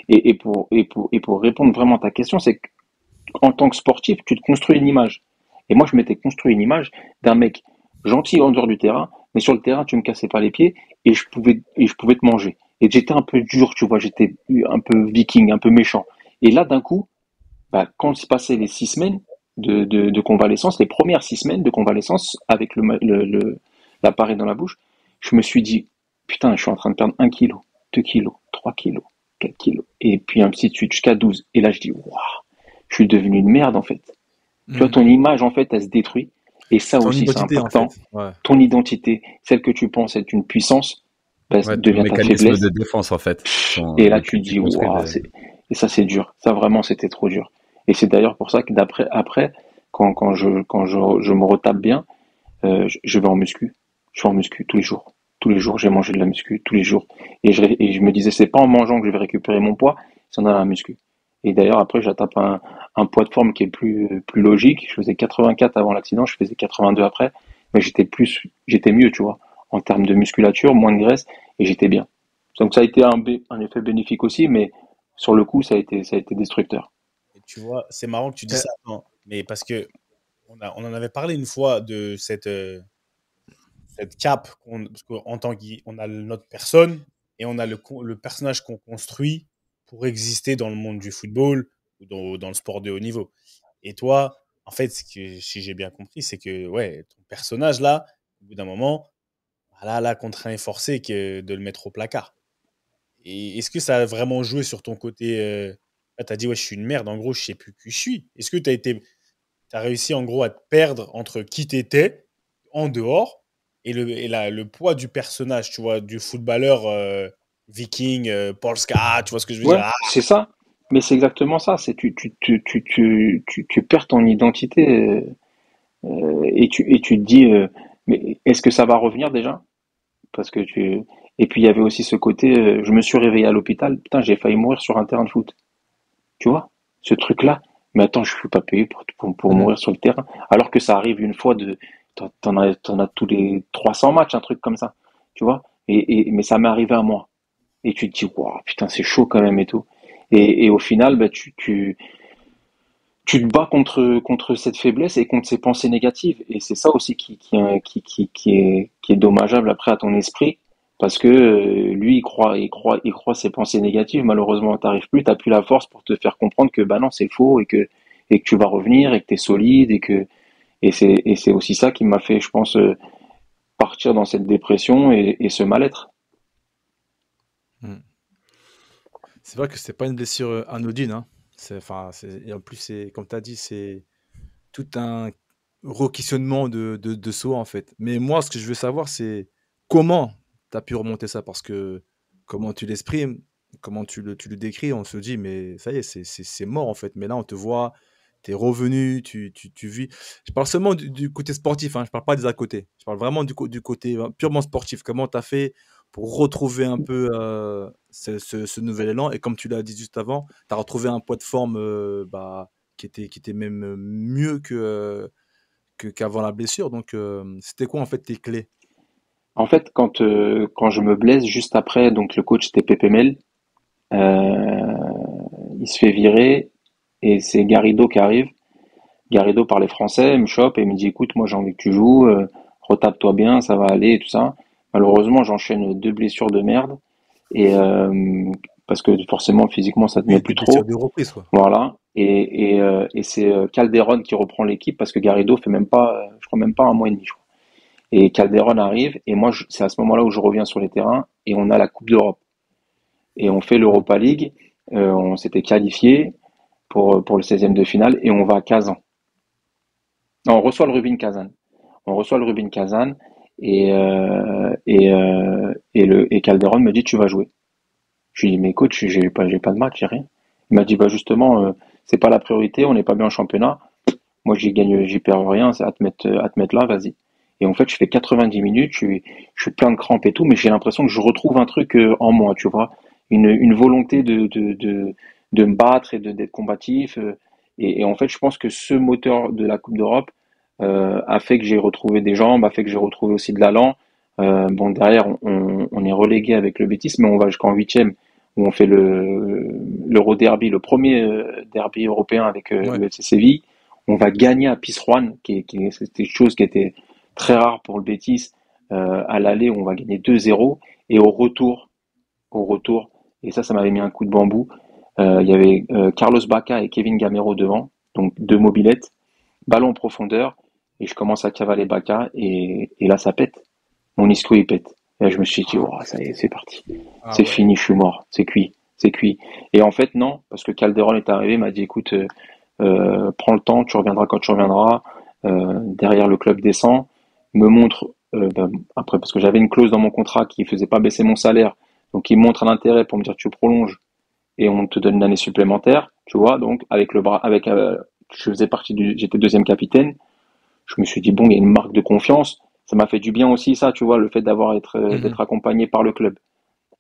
Et pour répondre vraiment à ta question, c'est qu'en tant que sportif, tu te construis une image. Et moi, je m'étais construit une image d'un mec gentil en dehors du terrain, mais sur le terrain, tu me cassais pas les pieds et je pouvais te manger. Et j'étais un peu dur, tu vois, j'étais un peu viking, un peu méchant. Et là, d'un coup, quand se passaient les 6 semaines de convalescence, les premières 6 semaines de convalescence avec l'appareil dans la bouche, je me suis dit, putain, je suis en train de perdre 1 kilo, 2 kilos, 3 kilos. 4 kilos, et puis ainsi de suite jusqu'à 12. Et là, je dis, waouh, je suis devenu une merde, en fait. Tu vois, ton image, en fait, elle se détruit. Et ça ton aussi, c'est important. En fait. Ouais. Ton identité, celle que tu penses être une puissance, devient ta faiblesse. De défense, en fait. Et là, tu te dis, waouh, et ça, c'est dur. Ça, vraiment, c'était trop dur. Et c'est d'ailleurs pour ça que après, quand je me retape bien, je vais en muscu. Je suis en muscu tous les jours. Tous les jours, j'ai mangé de la muscu, tous les jours. Et je me disais, c'est pas en mangeant que je vais récupérer mon poids, c'est en allant à la muscu. Et d'ailleurs, après, j'attape un poids de forme qui est plus logique. Je faisais 84 avant l'accident, je faisais 82 après. Mais j'étais mieux, tu vois. En termes de musculature, moins de graisse, et j'étais bien. Donc ça a été un effet bénéfique aussi, mais sur le coup, ça a été destructeur. Et tu vois, c'est marrant que tu dis ça, non, mais parce que on en avait parlé une fois de cette cape, parce qu'en tant qu'on a notre personne et on a le personnage qu'on construit pour exister dans le monde du football ou dans le sport de haut niveau. Et toi, en fait, si j'ai bien compris, c'est que ouais, ton personnage là, au bout d'un moment, là, contraint et forcé que de le mettre au placard. Et est-ce que ça a vraiment joué sur ton côté tu as dit, ouais, je suis une merde, en gros, je sais plus qui je suis. Est-ce que t'as réussi en gros à te perdre entre qui t'étais en dehors et le poids du personnage, tu vois, du footballeur viking, Polska, tu vois ce que je veux Ouais, dire? c'est ça. Mais c'est exactement ça. C'est tu perds ton identité et tu te dis, mais est-ce que ça va revenir déjà? Parce que et puis il y avait aussi ce côté, je me suis réveillé à l'hôpital, putain, j'ai failli mourir sur un terrain de foot. Tu vois, ce truc-là. Mais attends, je suis pas payé pour mourir sur le terrain. Alors que ça arrive une fois t'en as tous les 300 matchs, un truc comme ça. Tu vois? Mais ça m'est arrivé à moi. Et tu te dis, waouh, putain, c'est chaud quand même et tout. Et au final, bah, tu te bats contre cette faiblesse et contre ces pensées négatives. Et c'est ça aussi qui est dommageable après à ton esprit. Parce que lui, il croit ses pensées négatives. Malheureusement, t'arrives plus, t'as plus la force pour te faire comprendre que bah non, c'est faux et que tu vas revenir et que t'es solide et c'est aussi ça qui m'a fait, je pense, partir dans cette dépression et ce mal-être. Hmm. C'est vrai que c'est pas une blessure anodine, hein. Et en plus, comme tu as dit, c'est tout un requestionnement de soi, en fait. Mais moi, ce que je veux savoir, c'est comment tu as pu remonter ça, parce que comment tu l'exprimes, comment tu le décris, on se dit, mais ça y est, c'est mort, en fait. Mais là, on te voit, tu es revenu, tu vis. Je parle seulement du côté sportif, hein, je parle pas des à côté. Je parle vraiment du côté purement sportif. Comment tu as fait pour retrouver un peu ce nouvel élan. Et comme tu l'as dit juste avant, tu as retrouvé un poids de forme qui était même mieux qu'avant la blessure. Donc, c'était quoi en fait tes clés? En fait, quand je me blesse juste après, donc le coach c'était Pepe Mel, il se fait virer et c'est Garrido qui arrive. Garrido parlait français, il me chope et il me dit écoute, moi j'ai envie que tu joues, retape-toi bien, ça va aller et tout ça. Malheureusement, j'enchaîne 2 blessures de merde et parce que forcément physiquement ça tenait Oui, plus des blessures trop. de reprise, quoi. Voilà. Et c'est Calderon qui reprend l'équipe parce que Garrido fait même pas, je crois même pas un mois et demi, je crois. Et Calderon arrive et moi c'est à ce moment-là où je reviens sur les terrains et on a la Coupe d'Europe et on fait l'Europa League. On s'était qualifié pour le 16e de finale et on va à Kazan. Non, on reçoit le Rubin Kazan. On reçoit le Rubin Kazan et Calderon me dit tu vas jouer. Je lui dis mais coach, j'ai pas de match, j'ai rien. Il m'a dit bah justement c'est pas la priorité, on n'est pas bien en championnat. Moi j'y perds rien, c'est à te mettre là, vas-y. Et en fait je fais 90 minutes, je suis plein de crampes et tout, mais j'ai l'impression que je retrouve un truc en moi, tu vois, une volonté de me battre et d'être combatif. Et en fait je pense que ce moteur de la Coupe d'Europe a fait que j'ai retrouvé des jambes, a fait que j'ai retrouvé aussi de l'allant. Bon, derrière, on est relégué avec le Betis, mais on va jusqu'en huitième, où on fait l'Euro Derby, le premier derby européen avec Ouais. le FC Séville. On va gagner à Pizjuán, c'était une chose qui était très rare pour le Betis. À l'aller, on va gagner 2-0, et au retour, et ça m'avait mis un coup de bambou. Il y avait Carlos Bacca et Kevin Gamero devant, donc 2 mobilettes, ballon en profondeur, et je commence à cavaler Bacca, et là ça pète. Mon isco il pète. Et là je me suis dit, oh, ça y est, c'est parti. Ah C'est ouais. fini, je suis mort. C'est cuit. C'est cuit. Et en fait, non, parce que Calderon est arrivé, il m'a dit, écoute, prends le temps, tu reviendras quand tu reviendras. Derrière le club descend, me montre, après, parce que j'avais une clause dans mon contrat qui faisait pas baisser mon salaire, donc il montre un intérêt pour me dire, tu prolonges et on te donne une année supplémentaire, tu vois, donc avec le bras, j'étais deuxième capitaine. Je me suis dit, bon, il y a une marque de confiance. Ça m'a fait du bien aussi, ça, tu vois, le fait d'être accompagné par le club.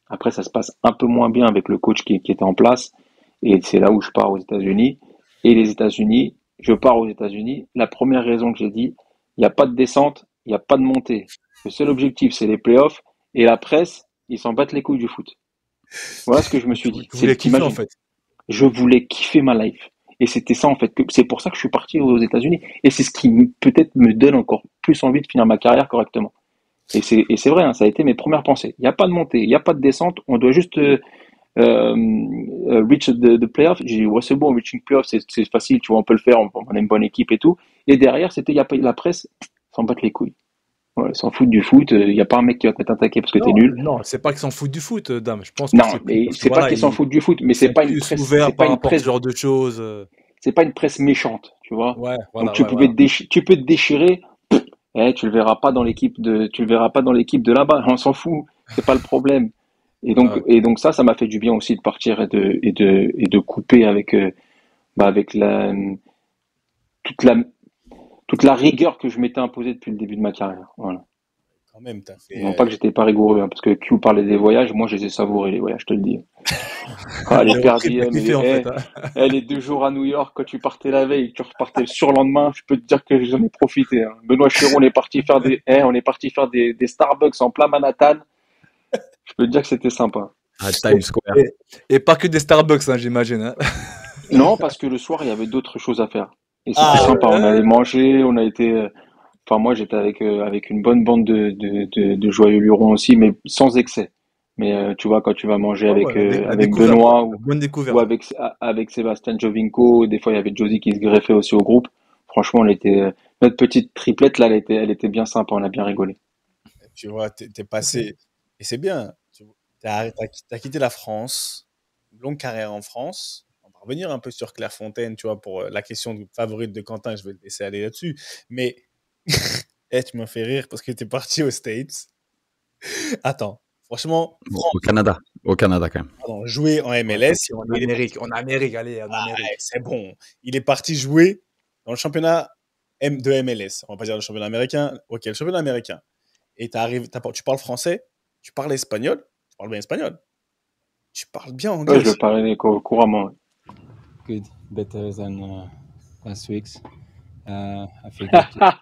Après, ça se passe un peu moins bien avec le coach qui était en place. Et c'est là où je pars aux États-Unis. Et les États-Unis, je pars aux États-Unis. La première raison que j'ai dit, il n'y a pas de descente, il n'y a pas de montée. Le seul objectif, c'est les playoffs. Et la presse, ils s'en battent les couilles du foot. Voilà ce que je me suis dit. Tu voulais kiffer en fait. Je voulais kiffer ma life. Et c'était ça en fait. C'est pour ça que je suis parti aux États-Unis. Et c'est ce qui peut-être me donne encore plus envie de finir ma carrière correctement. Et c'est vrai, hein, ça a été mes premières pensées. Il n'y a pas de montée, il n'y a pas de descente, on doit juste reach the playoff. J'ai dit, ouais, c'est bon, reaching playoff, c'est facile, tu vois, on peut le faire, on a une bonne équipe et tout. Et derrière, il y a pas la presse, s'en battent les couilles. Ouais, ils s'en foutent du foot, il n'y a pas un mec qui va te mettre un taquet parce que t'es nul. Non, c'est pas qu'ils s'en foutent du foot, Dame. Je pense que Non, c'est mais parce que c'est pas voilà, qu'ils s'en foutent du foot, mais c'est sont pas une plus presse, ouverts c'est pas par une rapport à ce presse, genre de choses. c'est pas une presse méchante, tu vois. Ouais, Donc voilà, ouais, voilà. tu peux te déchirer, tu le verras pas dans l'équipe tu le verras pas dans l'équipe de là-bas, on s'en fout, c'est pas le problème. Ouais. Et donc ça m'a fait du bien aussi de partir et de couper avec, avec toute la, toute la rigueur que je m'étais imposée depuis le début de ma carrière. Voilà. Quand même, t'as fait. Non pas que j'étais pas rigoureux, hein, parce que Q parlait des voyages, moi je les ai savourés les voyages, je te le dis. Ah, les T'as per repris, t'as diem, kiffé en fait. Hein. les 2 jours à New York, quand tu partais la veille, et que tu repartais le surlendemain, je peux te dire que j'en ai profité. Hein. Benoît Chéreau, on est parti faire des Starbucks en plein Manhattan. Je peux te dire que c'était sympa. À Times Square. Et pas que des Starbucks, hein, j'imagine. Hein. Non, parce que le soir, il y avait d'autres choses à faire. Et c'était Ah, sympa. On allait manger, on a été. Enfin, moi, j'étais avec une bonne bande de joyeux lurons aussi, mais sans excès. Mais tu vois, quand tu vas manger Ah ouais, la avec découverte, Benoît la bonne ou découverte. avec Sébastien Jovinko, des fois il y avait Josie qui se greffait aussi au groupe. Franchement, notre petite triplette là, elle était bien sympa, on a bien rigolé. tu vois, t'es passé. Et c'est bien. T'as quitté la France, une longue carrière en France. On va revenir un peu sur Clairefontaine, tu vois, pour la question favorite de Quentin, je vais te laisser aller là-dessus. Mais tu me fais rire parce que t'es parti aux States. Attends, franchement, Bon, au Canada quand même. pardon, jouer en Ouais, MLS, ok, en Amérique, allez, en ouais, Amérique. c'est bon. Il est parti jouer dans le championnat de MLS. On va pas dire le championnat américain. Ok, le championnat américain. Et tu parles français, tu parles espagnol, tu parles bien espagnol, tu parles bien anglais Ouais, je le aussi. parlais couramment. Ouais. Good, better than last week's. I think that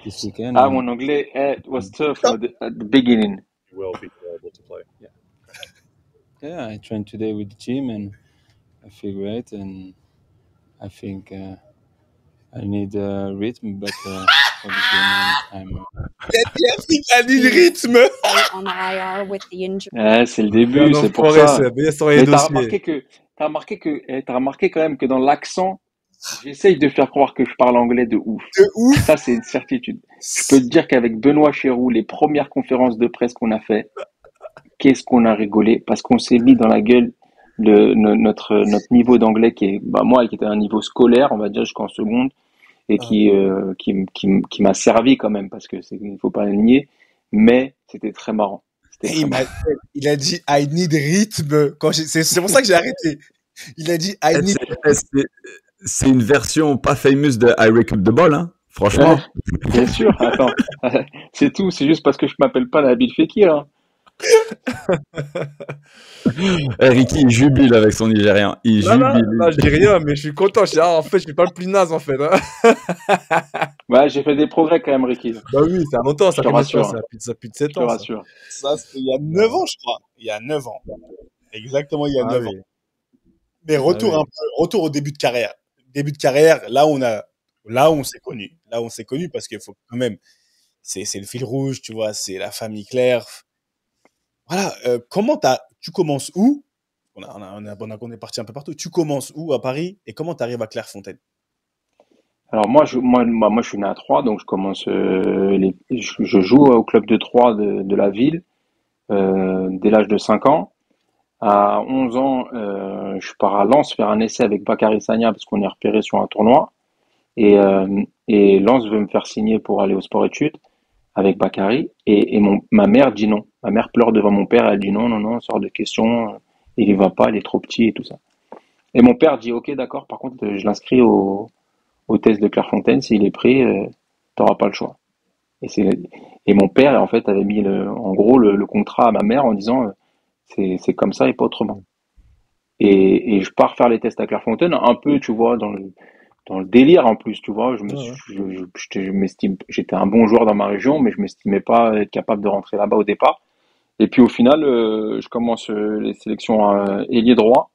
this weekend. Ah, mon anglais, it was tough at the beginning. You will be able to play. Yeah, I trained today with the team and I feel great. And I think I need rhythm, but for this game, Il a dit le rythme. On IR with the injury. Ouais, c'est le début, Bien c'est pour enfoiré, ça. c'est bien sur les Mais t'as dossiers. remarqué quand même que dans l'accent, j'essaye de faire croire que je parle anglais de ouf. De ouf. Ça, c'est une certitude. Je peux te dire qu'avec Benoît Chéroux, les premières conférences de presse qu'on a fait, qu'est-ce qu'on a rigolé parce qu'on s'est mis dans la gueule notre niveau d'anglais qui est, moi, qui était à un niveau scolaire, on va dire jusqu'en seconde, et qui m'a servi quand même parce que il faut pas le nier, mais c'était très marrant. Il a dit I need rythme. C'est pour ça que j'ai arrêté. Il a dit I need. C'est une version pas famous de I Wake Up the Ball, hein. Franchement. Bien sûr, attends. C'est tout, c'est juste parce que je m'appelle pas Nabil Fekir. Hein. Ricky, il jubile avec son Nigérian. Il jubile. Non, je dis rien, mais je suis content. En fait, je suis pas le plus naze, en fait. Hein. Ouais, j'ai fait des progrès quand même, Ricky. Bah oui, c'est un longtemps, ça Je te rassure. ça a plus de 7 Je te ans. rassure. Ça, c'était il y a 9 ans, je crois. Il y a 9 ans. Exactement, il y a 9 ans. Mais retour au début de carrière. Début de carrière, là où on s'est connus. Là où on s'est connus parce qu'il faut quand même, c'est le fil rouge, tu vois, c'est la famille Claire. Voilà, tu commences où? On est parti un peu partout. Tu commences où à Paris et comment tu arrives à Clairefontaine? Alors moi, je suis né à Troyes, donc je commence, je joue au club de Troyes de la ville dès l'âge de 5 ans. À 11 ans, je pars à Lens faire un essai avec Bakary Sagna parce qu'on est repéré sur un tournoi. Et Lens veut me faire signer pour aller au sport-études avec Bakary. Et ma mère dit non. Ma mère pleure devant mon père. Elle dit non, sort de question. Il y va pas, il est trop petit et tout ça. Et mon père dit ok, d'accord. Par contre, je l'inscris au test de Clairefontaine. S'il est pris, t'auras pas le choix. Et mon père, en fait, avait mis en gros le contrat à ma mère en disant c'est comme ça et pas autrement. Et je pars faire les tests à Clairefontaine, un peu, tu vois, dans le délire en plus, tu vois. J'étais un bon joueur dans ma région, mais je m'estimais pas être capable de rentrer là-bas au départ. Et puis au final, je commence les sélections ailier droit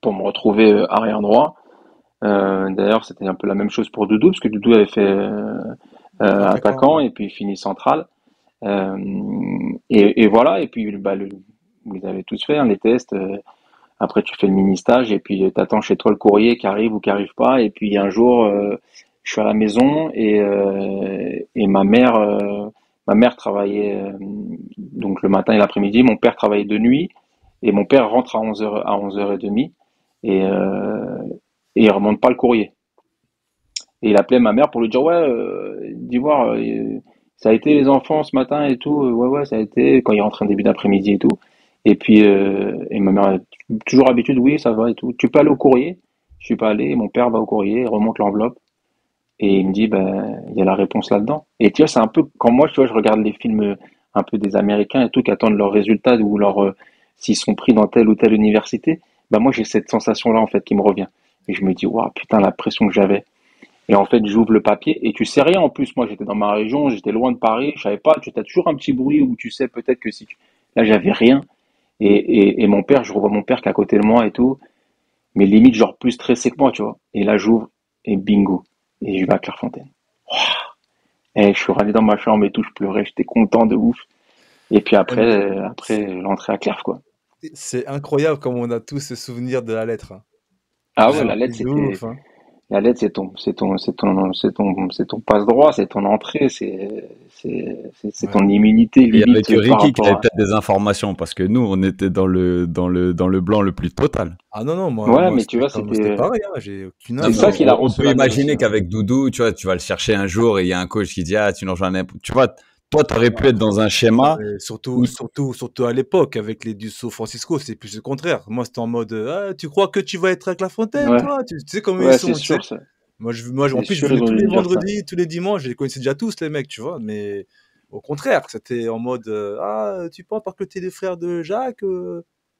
pour me retrouver arrière droit. D'ailleurs, c'était un peu la même chose pour Doudou, parce que Doudou avait fait attaquant, et puis il finit central. Et voilà, et puis vous avez tous fait hein, les tests. Après, tu fais le mini-stage, et puis tu attends chez toi le courrier qui arrive ou qui arrive pas. Et puis un jour, je suis à la maison, et ma mère travaillait donc le matin et l'après-midi. Mon père travaillait de nuit, et mon père rentre à 11h30, et il remonte pas le courrier. Et il appelait ma mère pour lui dire ouais, dis voir, ça a été les enfants ce matin et tout. Ouais, ça a été quand il rentrait en début d'après-midi et tout. Et puis et ma mère a toujours habitude, oui, ça va et tout. Tu peux aller au courrier? Je suis pas allé. Et mon père va au courrier, il remonte l'enveloppe et il me dit ben il y a la réponse là-dedans. Et tu vois, c'est un peu quand moi tu vois, je regarde les films un peu des Américains et tout qui attendent leurs résultats ou s'ils sont pris dans telle ou telle université. Ben moi j'ai cette sensation-là en fait qui me revient. Et je me dis waouh putain la pression que j'avais. Et en fait, j'ouvre le papier et tu sais rien en plus. Moi, j'étais dans ma région, j'étais loin de Paris, je savais pas. Tu as toujours un petit bruit où tu sais peut-être que si tu... Là, j'avais rien. Et mon père, je revois mon père qui est à côté de moi et tout, mais limite genre plus stressé que moi, tu vois. Et là, j'ouvre et bingo. Et je vais à Clairefontaine. Et je suis allé dans ma chambre et tout, je pleurais, j'étais content de ouf. Et puis après, l'entrée à Claire, quoi. C'est incroyable comme on a tous ce souvenir de la lettre. Ah ouais, la lettre, C'est c'était. ouf, hein. La lettre, c'est ton passe-droit, c'est ton entrée, c'est ton immunité Et limite avec par Ricky qui rapport avait à. peut-être des informations parce que nous, on était dans le blanc le plus total. Ah non, Ouais, moi mais tu vois, c'était c'était. pareil, hein, j'ai aucune C'est info. ça qu'il a On reçu peut la mienne imaginer aussi, hein. qu'avec Doudou, tu vois, tu vas le chercher un jour et il y a un coach qui dit ah tu nous rejoins n'importe. Tu vois, toi t'aurais pu être dans un schéma Et où surtout à l'époque, avec les Dusso Francisco, c'est plus le contraire. Moi, c'était en mode ah, tu crois que tu vas être avec La Fontaine, Ouais, toi? Tu sais comment ils ouais, sont, c'est tu sais. sûr, ça. En C'est plus, je sûr, venais ils ont tous dû les me dire ça. vendredis, tous les dimanches, je les connaissais déjà tous, les mecs, tu vois. Mais au contraire, c'était en mode ah, tu penses parce que t'es le frère de Jacques?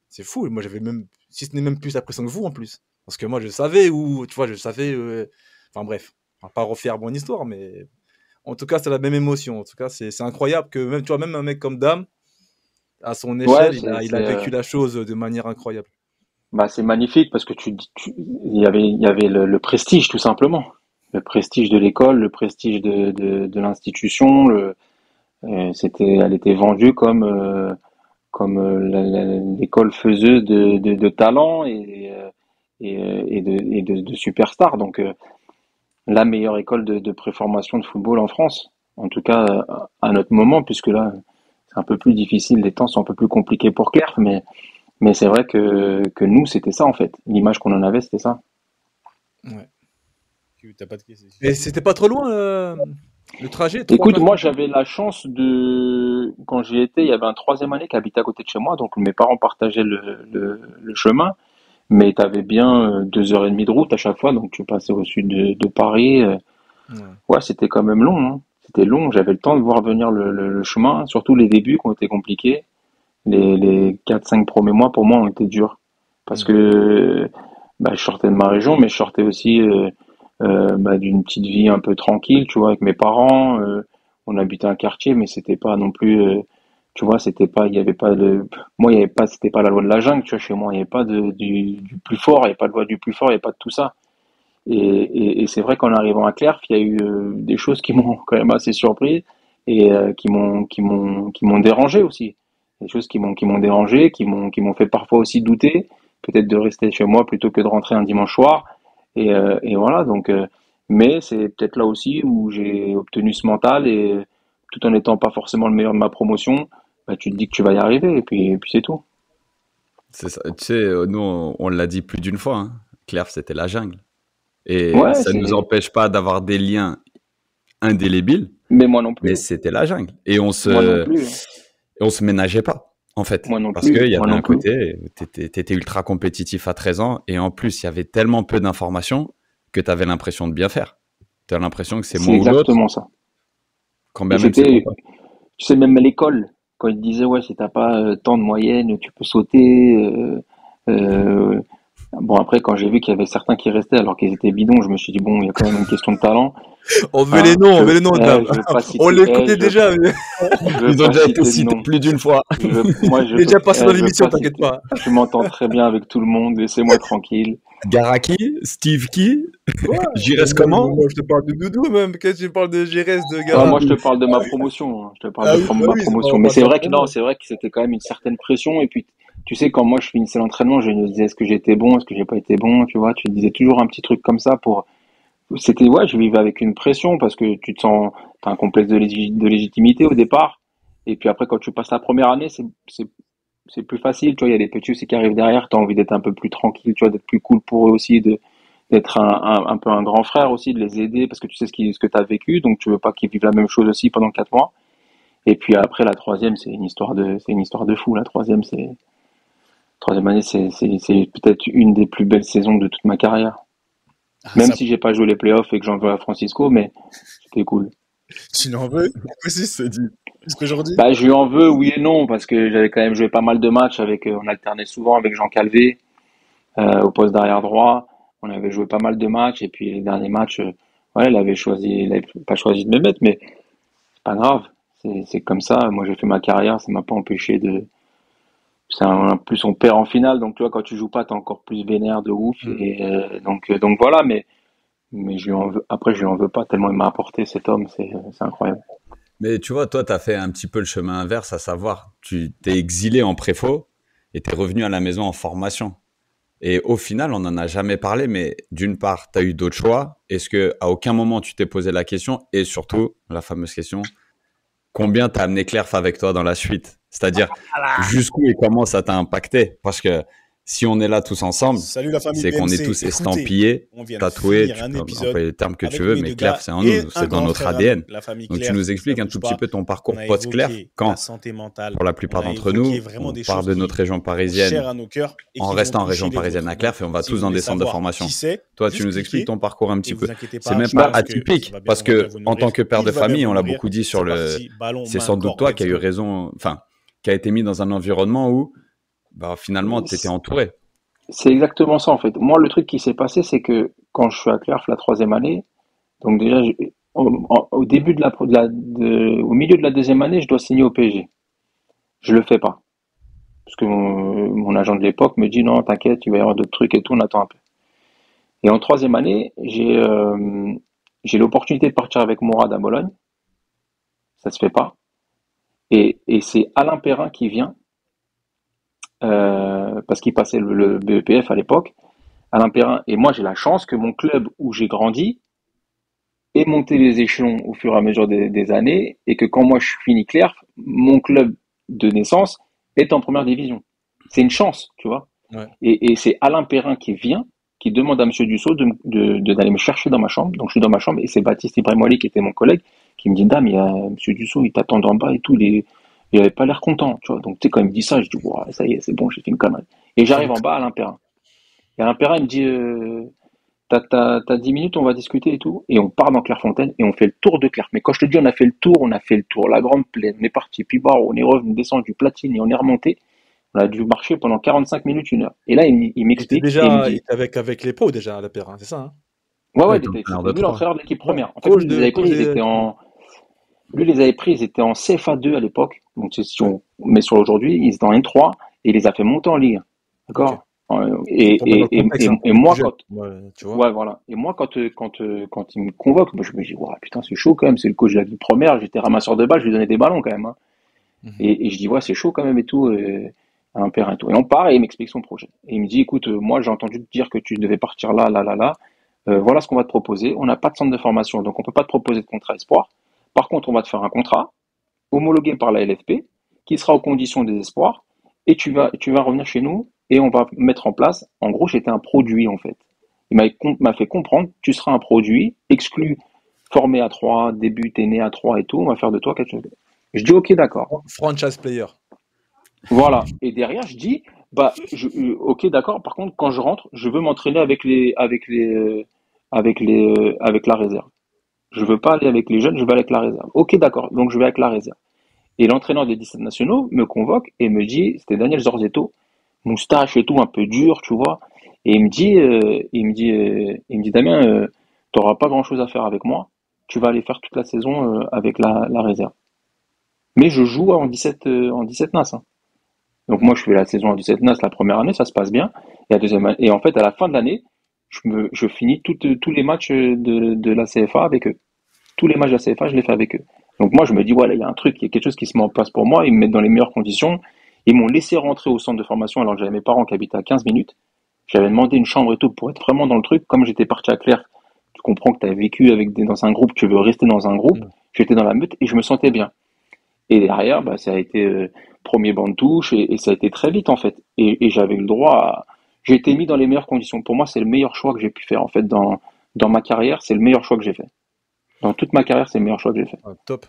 C'est fou. Moi, j'avais même, si ce n'est même plus la pression que vous en plus. Parce que moi, je savais où, tu vois, je savais. Enfin bref, on va pas refaire mon histoire, mais en tout cas, c'est la même émotion. En tout cas, c'est incroyable que même, tu vois, même un mec comme Dame, à son Ouais, échelle, il a vécu la chose de manière incroyable. bah, c'est magnifique parce que il y avait le prestige tout simplement. Le prestige de l'école, le prestige de l'institution, elle était vendue comme l'école faiseuse de talents et de superstars. Donc, la meilleure école de préformation de football en France. En tout cas, à notre moment, puisque là, c'est un peu plus difficile, les temps sont un peu plus compliqués pour Clerf, mais c'est vrai que nous, c'était ça en fait. L'image qu'on en avait, c'était ça. Ouais. T'as pas de question. Et c'était pas trop loin le trajet? Écoute, 3-4 moi ans. j'avais la chance quand j'y étais, il y avait un troisième année qui habitait à côté de chez moi, donc mes parents partageaient le chemin, mais tu avais bien 2h30 de route à chaque fois, donc tu passais au sud de Paris. Ouais. Ouais, c'était quand même long, hein. C'était long, j'avais le temps de voir venir le chemin, surtout les débuts qui ont été compliqués. Les 4-5 premiers mois pour moi ont été durs, parce que bah, je sortais de ma région, mais je sortais aussi d'une petite vie un peu tranquille, tu vois, avec mes parents. On habitait un quartier, mais c'était pas non plus, tu vois, c'était pas, il y avait pas moi, il y avait pas, c'était pas la loi de la jungle, tu vois, chez moi, il y avait pas du plus fort, il y avait pas de loi du plus fort, il y avait pas de tout ça. Et c'est vrai qu'en arrivant à Clerf, il y a eu des choses qui m'ont quand même assez surpris et qui m'ont dérangé aussi. Des choses qui m'ont dérangé, qui m'ont fait parfois aussi douter, peut-être de rester chez moi plutôt que de rentrer un dimanche soir. Et voilà, donc, mais c'est peut-être là aussi où j'ai obtenu ce mental et tout en n'étant pas forcément le meilleur de ma promotion, bah, tu te dis que tu vas y arriver et puis c'est tout. c'est ça. Tu sais, nous on l'a dit plus d'une fois, hein. Clerf, c'était la jungle. Et Ouais, ça ne nous empêche pas d'avoir des liens indélébiles, mais moi non plus. mais c'était la jungle. Et Moi non plus. on se ménageait pas, en fait. Moi non Parce plus. qu'il y Moi avait non un plus. côté, t'étais ultra compétitif à 13 ans, et en plus, il y avait tellement peu d'informations que tu avais l'impression de bien faire. Tu as l'impression que c'est C'est moi ou l'autre, exactement ça. quand Et bien même c'est c'était, pour toi. tu sais, même à l'école, quand ils disaient, ouais, si t'as pas tant de moyenne, tu peux sauter. Bon, après, quand j'ai vu qu'il y avait certains qui restaient alors qu'ils étaient bidons, je me suis dit, bon, il y a quand même une question de talent. On veut Enfin, les noms, on veut les noms, Dame. je veux pas citer, On les connaît déjà. Mais... je veux Ils ont pas déjà été citer de cités nom. plus d'une fois. Moi, je Déjà peux, passé dans je veux l'émission, pas t'inquiète citer. pas. Je m'entends très bien avec tout le monde, laissez-moi tranquille. Garaki, Steve qui, Ouais. Jires comment? Moi, je te parle de Doudou même. Qu'est-ce que tu parles de Jires, de Ah, Gara? moi, je te parle de ma promotion. Je te parle Ah de oui, bah ma oui, promotion. on Mais parle c'est de la vrai que non, promo. c'est vrai que c'était quand même une certaine pression. Et puis, tu sais, quand moi je finissais l'entraînement, je me disais est-ce que j'étais bon, est-ce que j'ai pas été bon, tu vois. Tu disais toujours un petit truc comme ça pour. C'était ouais, je vivais avec une pression parce que tu te sens, t'as un complexe de légitimité au départ. Et puis après, quand tu passes la première année, c'est plus facile. Tu vois, il y a des petits aussi qui arrivent derrière. T'as envie d'être un peu plus tranquille, tu vois, d'être plus cool pour eux aussi, d'être un peu un grand frère aussi, de les aider parce que tu sais ce que tu as vécu, donc tu veux pas qu'ils vivent la même chose aussi pendant 4 mois. Et puis après la troisième, c'est une histoire de fou. Troisième année, c'est peut-être une des plus belles saisons de toute ma carrière. Ah, Même ça, si j'ai pas joué les playoffs et que j'en veux à Francisco, mais c'était cool. tu n'en veux? Pourquoi si c'est dit? Jusqu'aujourd'hui? Bah, je lui en veux, oui et non, parce que j'avais quand même joué pas mal de matchs avec, on alternait souvent avec Jean Calvé, au poste d'arrière droit. On avait joué pas mal de matchs et puis les derniers matchs, ouais, il avait pas choisi de me mettre, mais c'est pas grave. C'est comme ça. Moi, j'ai fait ma carrière, ça m'a pas empêché de. En plus, on perd en finale, donc tu vois, quand tu joues pas, t'es encore plus vénère de ouf. Et donc voilà, mais je lui en veux. Après, je lui en veux pas tellement il m'a apporté cet homme, c'est incroyable. Mais tu vois, toi, tu as fait un petit peu le chemin inverse, à savoir, tu t'es exilé en préfaux et t'es revenu à la maison en formation. Et au final, on n'en a jamais parlé, mais d'une part, tu as eu d'autres choix. Est-ce que à aucun moment tu t'es posé la question? Et surtout, la fameuse question, combien t'as amené Clerf avec toi dans la suite? C'est-à-dire, jusqu'où et comment ça t'a impacté? Parce que si on est là tous ensemble, Salut la famille c'est qu'on est BMC. tous Écoutez, estampillés, on vient de tatoués, finir tu un peux épisode employer les termes que avec tu veux, mes mais deux Clerf, gars c'est en et nous, un c'est dans grand notre frère à ADN. nous, la famille Donc tu Clerf, nous ça expliques un bouge tout pas. petit peu ton On parcours a post-Clerf, évoqué la quand, santé mentale. pour la On plupart a d'entre évoqué nous, vraiment on des part choses de qui notre région sont parisienne chères à nos cœurs et en qui vont restant en toucher région les parisienne à vôtres. Clerf Donc, et on va si tous vous dans voulez des centres de savoir formation. qui c'est, Toi, tu juste nous expliques cliquez ton parcours un et petit vous peu. inquiétez C'est pas, même je pas pense que ça atypique va bien, parce on va bien que vous en tant nourrir. que père Il de va bien famille, vous on l'a nourrir. beaucoup dit sur C'est le, parti, ballon, c'est main, sans doute corps, toi qui let's a eu go. raison, enfin, qui a été mis dans un environnement où, bah, finalement, tu étais entouré. C'est exactement ça en fait. Moi, le truc qui s'est passé, c'est que quand je suis à Clerf la troisième année, donc déjà, au début au milieu de la deuxième année, je dois signer au PSG. Je le fais pas. Parce que mon agent de l'époque me dit non, t'inquiète, il va y avoir d'autres trucs et tout, on attend un peu. Et en troisième année, j'ai l'opportunité de partir avec Mourad à Bologne. Ça se fait pas. Et c'est Alain Perrin qui vient, parce qu'il passait le BEPF à l'époque. Alain Perrin, et moi j'ai la chance que mon club où j'ai grandi ait monté les échelons au fur et à mesure des années, et que quand moi je finis Clerf, mon club de naissance est en première division. C'est une chance, tu vois. Ouais. Et c'est Alain Perrin qui vient, qui demande à Monsieur Dussault d'aller me chercher dans ma chambre. Donc je suis dans ma chambre et c'est Baptiste Ibrahimouli qui était mon collègue qui me dit Dame, il y a Monsieur Dussault, il t'attend en bas et tout. Il avait pas l'air content, tu vois. Donc tu sais, quand il me dit ça, je dis ouais, ça y est, c'est bon, j'ai fait une connerie. Et j'arrive en bas à Alain Perrin. Et Alain Perrin, il me dit t'as 10 minutes, on va discuter et tout. Et on part dans Clairefontaine et on fait le tour de Claire. Mais quand je te dis on a fait le tour, la grande plaine, on est parti, puis bah, on est revenu, descendu Platine et on est remonté. On a dû marcher pendant 45 minutes, 1 heure. Et là, il m'explique. Déjà avec les pros déjà à la paire, c'est ça, hein? Ouais, comme c'était entraîneur de lui trois. l'entraîneur de l'équipe Ouais. première. En fait, Coach lui, les avait pris, ils étaient en CFA2 à l'époque. Donc, si on met sur aujourd'hui, ils étaient en N3 et il les a fait monter en Ligue. D'accord? Et moi, tu vois. ouais, voilà. Et moi, quand il me convoque, je me dis, ouais, putain, c'est chaud quand même, c'est le coach de la Ligue première, j'étais ramasseur de balles, je lui donnais des ballons quand même, hein. Et je dis, ouais, c'est chaud quand même et tout, un père et tout. Et on part et il m'explique son projet. Et il me dit, écoute, moi, j'ai entendu te dire que tu devais partir là, là, là, là. Voilà ce qu'on va te proposer. On n'a pas de centre de formation, donc on peut pas te proposer de contrat espoir. Par contre, on va te faire un contrat homologué par la LFP qui sera aux conditions des espoirs et tu vas revenir chez nous et on va mettre en place. En gros, j'étais un produit en fait. Il m'a fait comprendre, tu seras un produit exclu, formé à 3, début, t'es né à 3 et tout. On va faire de toi quelque chose. Je dis ok, d'accord. Franchise player. Voilà. Et derrière, je dis, bah, ok, d'accord. Par contre, quand je rentre, je veux m'entraîner avec la réserve. Je veux pas aller avec les jeunes, je veux aller avec la réserve. Ok, d'accord. Donc, je vais avec la réserve. Et l'entraîneur des 17 nationaux me convoque et me dit, c'était Daniel Zorzetto, moustache et tout, un peu dur, tu vois. Et il me dit, Damien, t'auras pas grand chose à faire avec moi. Tu vas aller faire toute la saison avec la réserve. Mais je joue en 17 NAS. Hein. Donc moi, je fais la saison en 17 NAS la première année, ça se passe bien. Et en fait, à la fin de l'année, je finis tous les matchs de la CFA avec eux. Tous les matchs de la CFA, je les fais avec eux. Donc moi, je me dis, voilà, il y a un truc, il y a quelque chose qui se met en place pour moi. Ils me mettent dans les meilleures conditions. Ils m'ont laissé rentrer au centre de formation alors que j'avais mes parents qui habitaient à 15 minutes. J'avais demandé une chambre et tout pour être vraiment dans le truc. Comme j'étais parti à Claire, tu comprends que tu as vécu dans un groupe, tu veux rester dans un groupe. J'étais dans la meute et je me sentais bien. Et derrière, ça a été premier banc de touche et ça a été très vite en fait. Et j'avais eu le droit à... J'ai été mis dans les meilleures conditions. Pour moi, c'est le meilleur choix que j'ai pu faire en fait dans ma carrière. C'est le meilleur choix que j'ai fait. Dans toute ma carrière, c'est le meilleur choix que j'ai fait. Top.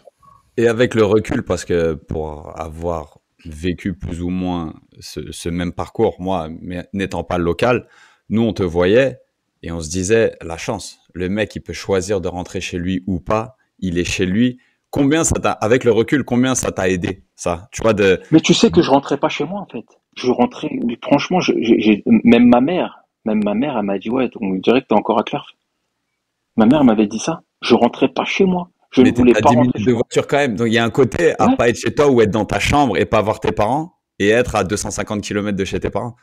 Et avec le recul, parce que pour avoir vécu plus ou moins ce même parcours, moi, mais n'étant pas local, nous, on te voyait et on se disait, la chance, le mec, il peut choisir de rentrer chez lui ou pas, il est chez lui. Avec le recul, combien ça t'a aidé, ça, tu vois, Mais tu sais que je rentrais pas chez moi, en fait. Je rentrais, franchement, même ma mère, elle m'a dit, ouais, on dirait que t'es encore à Claire. Ma mère m'avait dit ça. Je rentrais pas chez moi. Je ne voulais pas rentrer. 10 minutes de voiture quand même. Donc, il y a un côté à pas être chez toi ou être dans ta chambre et pas voir tes parents et être à 250 km de chez tes parents.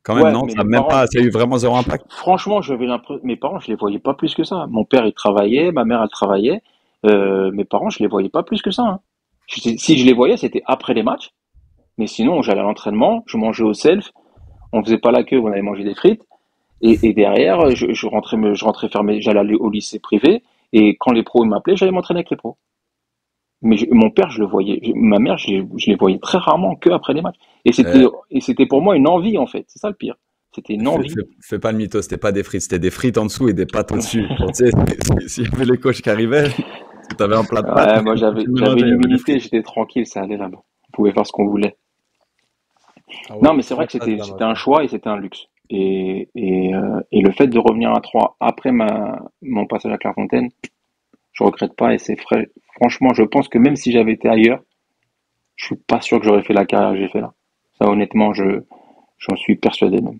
Quand même, non, ça a eu vraiment zéro impact. Franchement, j'avais l'impression, mes parents, je les voyais pas plus que ça. Mon père, il travaillait, ma mère, elle travaillait. Mes parents, je les voyais pas plus que ça. Hein. Si je les voyais, c'était après les matchs. Mais sinon, j'allais à l'entraînement, je mangeais au self, on faisait pas la queue, on allait manger des frites. Et derrière, je rentrais fermé, j'allais aller au lycée privé. Et quand les pros m'appelaient, j'allais m'entraîner avec les pros. Mais mon père, je le voyais. Ma mère, je les voyais très rarement que après les matchs. Et c'était pour moi une envie, en fait. C'est ça le pire. C'était une envie. Fais pas le mytho, c'était pas des frites, c'était des frites en dessous et des pâtes au-dessus. Tu sais, s'il y avait les coachs qui arrivaient, si t'avais un plat de pâtes. Ouais, moi, j'avais l'humilité, j'étais tranquille, ça allait là-bas. On pouvait faire ce qu'on voulait. Ah ouais, non, mais c'est vrai que c'était un choix et c'était un luxe. Et le fait de revenir à 3 après mon passage à Clairefontaine, je regrette pas et c'est frais. Franchement, je pense que même si j'avais été ailleurs, je suis pas sûr que j'aurais fait la carrière que j'ai fait là. Ça, honnêtement, j'en suis persuadé même.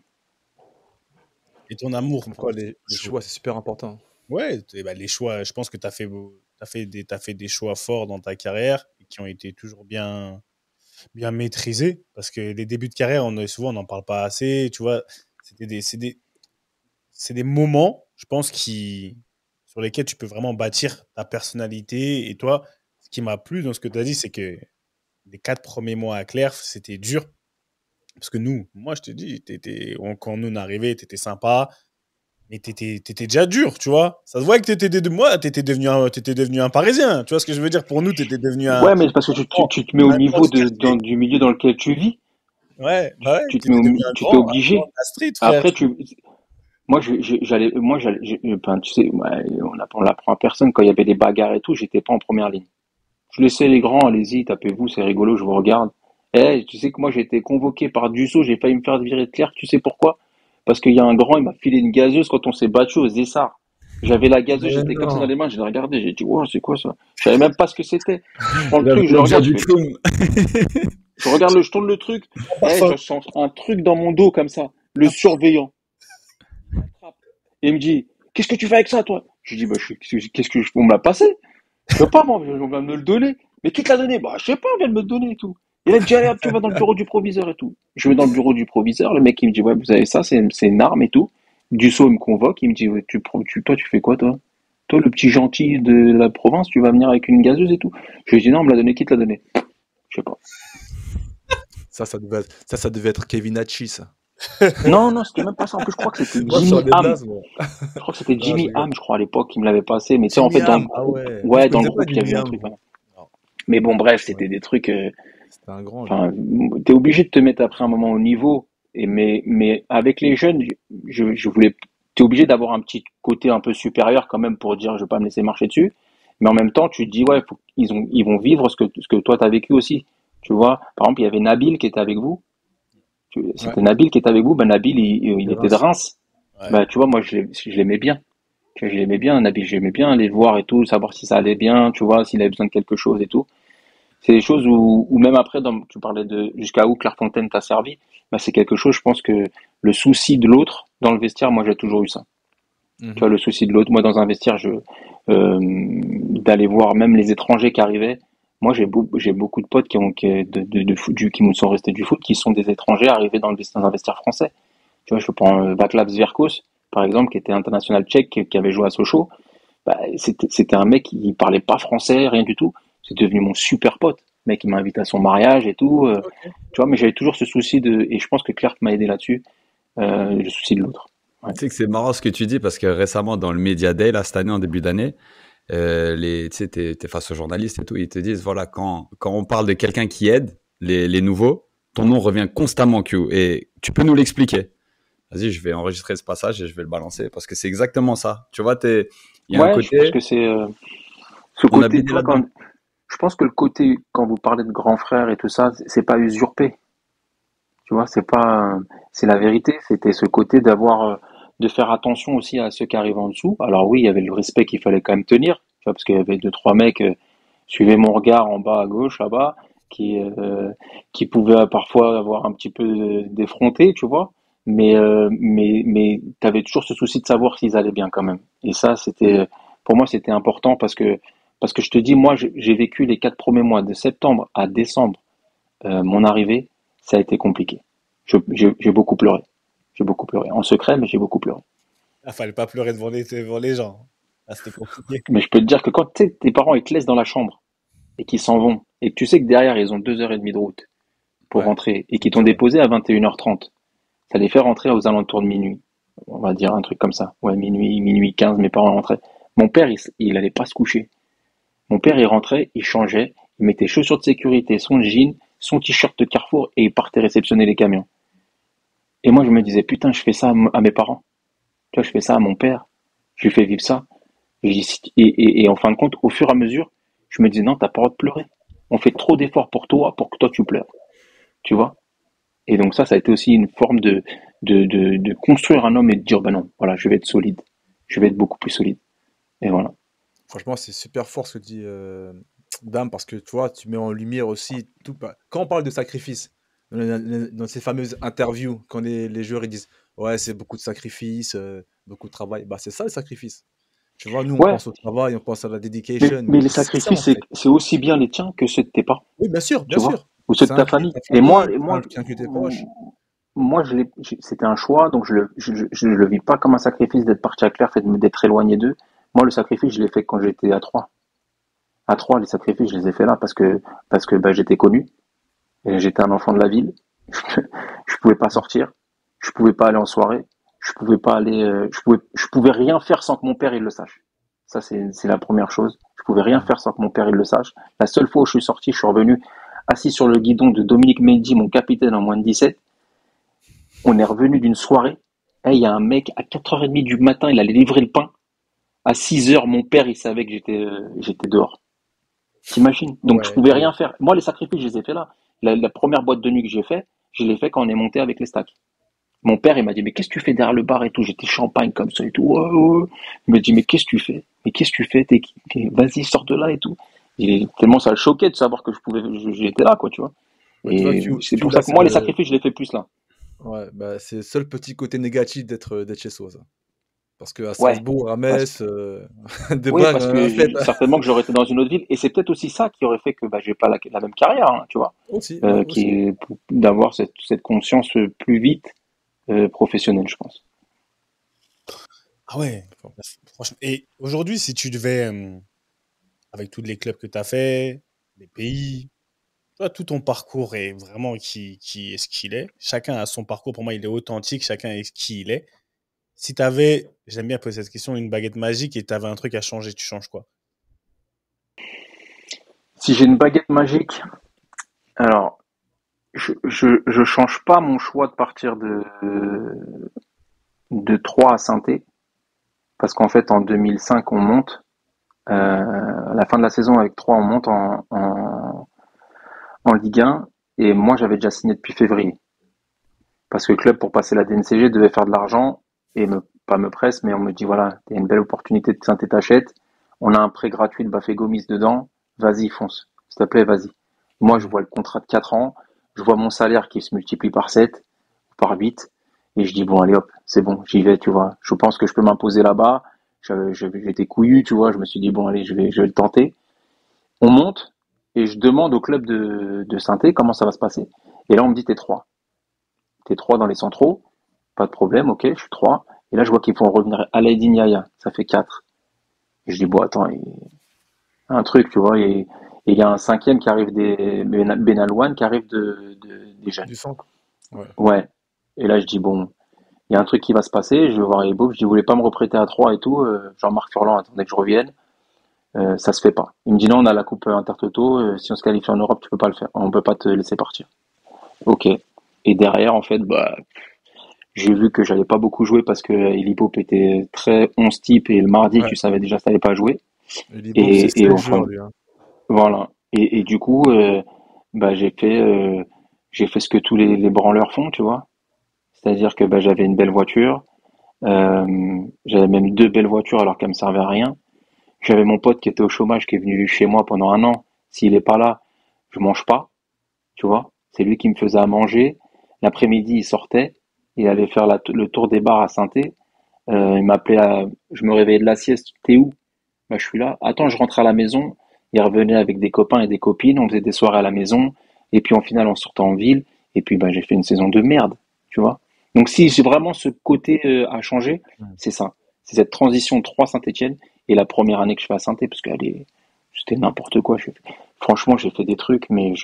Et ton amour pour les choix, c'est super important. Ouais, les choix, je pense que t'as fait des choix forts dans ta carrière et qui ont été toujours bien maîtrisés parce que les débuts de carrière, on n'en parle pas assez, tu vois. C'est des moments, je pense, sur lesquels tu peux vraiment bâtir ta personnalité. Et toi, ce qui m'a plu dans ce que tu as dit, c'est que les 4 premiers mois à Claire, c'était dur. Parce que moi, je te dis, quand nous on arrivait, tu étais sympa, mais tu étais déjà dur, tu vois. Ça se voit que tu étais devenu un Parisien. Tu vois ce que je veux dire? Pour nous, tu étais devenu un... Ouais, mais c'est parce que tu te mets au niveau du milieu dans lequel tu vis. Ouais. Tu t'es obligé. Après, moi, tu sais, on l'apprend à personne. Quand il y avait des bagarres et tout, j'étais pas en première ligne. Je laissais les grands, allez-y, tapez-vous, c'est rigolo, je vous regarde. Tu sais que moi, j'ai été convoqué par Dussault, j'ai failli me faire virer de Claire, tu sais pourquoi? Parce qu'il y a un grand, il m'a filé une gazeuse quand on s'est battu aux Essarts. J'avais la gazeuse, j'étais comme ça dans les mains, j'ai regardé, j'ai dit, ouais, c'est quoi ça? Je savais même pas ce que c'était. Je prends le truc, je regarde, je tourne le truc, je sens un truc dans mon dos comme ça, le surveillant. Et il me dit, qu'est-ce que tu fais avec ça, toi? Je dis, on me l'a passé. Je peux pas, moi, on va me le donner. Mais qui te l'a donné? Je sais pas, on vient de me le donner et tout. Il a dit, allez, hop, tu vas dans le bureau du proviseur et tout. Je vais dans le bureau du proviseur, le mec, il me dit, ouais, vous avez ça, c'est une arme et tout. Dussault, il me convoque, il me dit, ouais, toi, tu fais quoi, toi? Toi, le petit gentil de la province, tu vas venir avec une gazeuse et tout. Je lui dis, non, on me l'a donné, qui te l'a donné? Je sais pas. Ça devait être Kevin Hatchie, ça. Non, c'était même pas ça. En plus, je crois que c'était Jimmy Ham. Je crois que c'était Jimmy Ham, je crois, à l'époque, qui me l'avait passé. Mais tu sais, en fait, dans le groupe, il y avait un truc. Mais bon, bref, c'était des trucs. C'était un grand. T'es obligé de te mettre après un moment au niveau. Mais avec les jeunes, t'es obligé d'avoir un petit côté un peu supérieur quand même pour dire, je vais pas me laisser marcher dessus. Mais en même temps, tu te dis, ouais, ils vont vivre ce que toi t'as vécu aussi. Tu vois, par exemple, il y avait Nabil qui était avec vous. C'était Nabil qui était avec vous. Nabil, il était de Reims. Ouais. Tu vois, moi, je l'aimais bien. Je l'aimais bien, Nabil. J'aimais bien aller le voir et tout, savoir si ça allait bien, tu vois, s'il avait besoin de quelque chose et tout. C'est des choses où même après, tu parlais de jusqu'à où Clairefontaine t'a servi. C'est quelque chose, je pense que le souci de l'autre dans le vestiaire, moi, j'ai toujours eu ça. Tu vois, le souci de l'autre. Moi, dans un vestiaire, d'aller voir même les étrangers qui arrivaient. Moi, j'ai beaucoup de potes qui me sont restés du foot, qui sont des étrangers arrivés dans un vestiaire français. Tu vois, je prends Vaclav Zverkos. par exemple, qui était international tchèque, qui avait joué à Sochaux, bah, c'était un mec qui parlait pas français, rien du tout. C'est devenu mon super pote. Le mec, il m'a invité à son mariage et tout. Ok. Tu vois, mais j'avais toujours ce souci et je pense que Clark m'a aidé là-dessus, le souci de l'autre. Ouais. Tu sais que c'est marrant ce que tu dis parce que récemment, dans le Media Day, là, cette année, en début d'année, tu sais, t'es face aux journalistes et tout, ils te disent, voilà, quand on parle de quelqu'un qui aide les nouveaux, ton nom revient constamment, Q. Et tu peux nous l'expliquer. Vas-y, je vais enregistrer ce passage et je vais le balancer parce que c'est exactement ça. Tu vois, il y a un Ouais, je pense côté, que c'est ce on a côté, baigné tu vois, là-dedans. je pense que le côté, quand vous parlez de grand frère et tout ça, c'est pas usurpé. Tu vois, c'est pas, c'est la vérité. C'était ce côté de faire attention aussi à ceux qui arrivent en dessous. Alors oui, il y avait le respect qu'il fallait quand même tenir, tu vois, parce qu'il y avait deux, trois mecs, suivaient mon regard en bas à gauche, là-bas, qui pouvaient parfois avoir un petit peu d'effronté, tu vois. Mais t'avais toujours ce souci de savoir s'ils allaient bien quand même. Et ça, pour moi, c'était important parce que je te dis, moi, j'ai vécu les 4 premiers mois, de septembre à décembre, mon arrivée, ça a été compliqué. J'ai beaucoup pleuré. J'ai beaucoup pleuré. En secret, mais j'ai beaucoup pleuré. Ah, fallait pas pleurer devant les gens. Ah, c'était compliqué. Mais je peux te dire que quand tu sais, tes parents ils te laissent dans la chambre et qu'ils s'en vont, et que tu sais que derrière ils ont 2h30 de route pour Ouais, rentrer, et qu'ils t'ont c'est vrai. déposé à 21h30, ça les fait rentrer aux alentours de minuit. On va dire un truc comme ça. Ouais, minuit 15, mes parents rentraient. Mon père, il allait pas se coucher. Mon père, il rentrait, il changeait, il mettait chaussures de sécurité, son jean, son t-shirt de Carrefour, et il partait réceptionner les camions. Et moi, je me disais, putain, je fais ça à mes parents. Tu vois, je fais ça à mon père. Je lui fais vivre ça. Et en fin de compte, au fur et à mesure, je me disais, non, t'as pas le droit de pleurer. On fait trop d'efforts pour toi, pour que toi tu pleures. Tu vois? Et donc ça a été aussi une forme de construire un homme et de dire, bah non, voilà, je vais être solide. Je vais être beaucoup plus solide. Et voilà. Franchement, c'est super fort ce que dit Dame parce que tu vois, tu mets en lumière aussi tout. Quand on parle de sacrifice, dans ces fameuses interviews, quand les joueurs ils disent ouais, c'est beaucoup de sacrifices, beaucoup de travail, bah c'est ça le sacrifice. Tu vois, nous on Ouais, pense au travail, on pense à la dedication, mais mais les c'est ça en sacrifices, fait. c'est aussi bien les tiens que ceux de tes parents, Oui, bien sûr, bien tu vois? sûr. Ou ceux de Ça ta inclut famille. ta Et moi, famille, ça inclut tes proches. c'était un choix, donc je le vis pas comme un sacrifice d'être parti à Claire, d'être éloigné d'eux. Moi, le sacrifice, je l'ai fait quand j'étais à 3. À 3, les sacrifices, je les ai faits là parce que bah, j'étais connu, et j'étais un enfant de la ville. Je pouvais pas sortir, je pouvais pas aller en soirée, je pouvais pas aller, je pouvais rien faire sans que mon père il le sache. Ça, c'est la première chose. Je pouvais rien faire sans que mon père il le sache. La seule fois où je suis sorti, je suis revenu assis sur le guidon de Dominique Mendy, mon capitaine en moins de 17. On est revenu d'une soirée. Et il y a un mec à 4h30 du matin, il allait livrer le pain. À 6h, mon père, il savait que j'étais dehors. T'imagines? Donc je Ouais, pouvais de rien ouf. faire. Moi, les sacrifices, je les ai fait là. La première boîte de nuit que j'ai fait, je l'ai fait quand on est monté avec les stacks. Mon père, il m'a dit, mais qu'est-ce que tu fais derrière le bar et tout? J'étais champagne comme ça et tout. Ouais, ouais, ouais. Il m'a dit, mais qu'est-ce que tu fais? Mais qu'est-ce que tu fais? Vas-y, sors de là et tout. Tellement ça le choquait de savoir que j'étais là, quoi, tu vois. Ouais, tu vois, Et c'est Q, pour là, ça que c'est moi, les le. sacrifices, je les fais plus là. Ouais, bah, c'est le seul petit côté négatif d'être chez soi, ça. Parce qu'à Ouais. Strasbourg, à Parce Metz, de Oui, base, parce que la fête. certainement que j'aurais été dans une autre ville, et c'est peut-être aussi ça qui aurait fait que bah, j'ai pas la même carrière, hein, tu vois, Aussi, ouais, aussi. d'avoir cette conscience plus vite professionnelle, je pense. Ah ouais. Franchement. Et aujourd'hui, si tu devais, avec tous les clubs que tu as fait, les pays, toi, tout ton parcours est vraiment qui est ce qu'il est. Chacun a son parcours. Pour moi, il est authentique. Chacun est qui il est. Si tu avais, j'aime bien poser cette question, une baguette magique et tu avais un truc à changer, tu changes quoi? Si j'ai une baguette magique, alors je change pas mon choix de partir de Troyes à Saint-Étienne, parce qu'en fait en 2005 on monte, à la fin de la saison avec Troyes on monte en Ligue 1, et moi j'avais déjà signé depuis février. Parce que le club, pour passer la DNCG, devait faire de l'argent et pas me presse, mais on me dit voilà, il y a une belle opportunité de Saint-Étienne t'achètes. On a un prêt gratuit de Bafé Gomis dedans. Vas-y, fonce. S'il te plaît, vas-y. Moi, je vois le contrat de 4 ans. Je vois mon salaire qui se multiplie par 7, par 8. Et je dis bon, allez hop, c'est bon, j'y vais, tu vois. Je pense que je peux m'imposer là-bas. J'étais couillu, tu vois. Je me suis dit bon, allez, je vais le tenter. On monte et je demande au club de Saint-Étienne comment ça va se passer. Et là, on me dit t'es 3. T'es 3 dans les centraux, pas de problème, ok, je suis 3. Et là, je vois qu'ils font revenir Alaïdine Yaya. Ça fait 4. Et je dis, bon, attends, un truc, tu vois. Et il y a un cinquième qui arrive Benalouane qui arrive des jeunes. Du centre. Ouais. Ouais. Et là, je dis, bon, il y a un truc qui va se passer. Je vais voir les Beaux. Je dis, vous voulez pas me reprêter à 3 et tout. Jean-Marc Furlan attendait que je revienne. Ça se fait pas. Il me dit, non, on a la coupe Intertoto. Si on se qualifie en Europe, tu peux pas le faire. On peut pas te laisser partir. Ok. Et derrière, en fait, bah, j'ai vu que j'allais pas beaucoup jouer parce que Elipop était très 11 type et le mardi, Ouais. tu savais déjà que ça allait pas jouer. Elipop, c'est Et 16 enfin, joueurs, lui. Hein. voilà. Et du coup, bah, j'ai fait ce que tous les branleurs font, tu vois. C'est-à-dire que bah, j'avais une belle voiture. J'avais même 2 belles voitures alors qu'elles me servaient à rien. J'avais mon pote qui était au chômage, qui est venu chez moi pendant 1 an. S'il est pas là, je mange pas, tu vois. C'est lui qui me faisait à manger. L'après-midi, il sortait. Il allait faire le tour des bars à Saint-Étienne. Il m'appelait je me réveillais de la sieste. T'es où? Bah, je suis là. Attends, je rentre à la maison. Il revenait avec des copains et des copines. On faisait des soirées à la maison. Et puis, en finale, on sortait en ville. Et puis, bah, j'ai fait une saison de merde, tu vois. Donc, si j'ai vraiment ce côté à changer, c'est ça. C'est cette transition 3 Saint-Étienne et la première année que je fais à Saint-Étienne, parce que c'était n'importe quoi. Franchement, j'ai fait des trucs, mais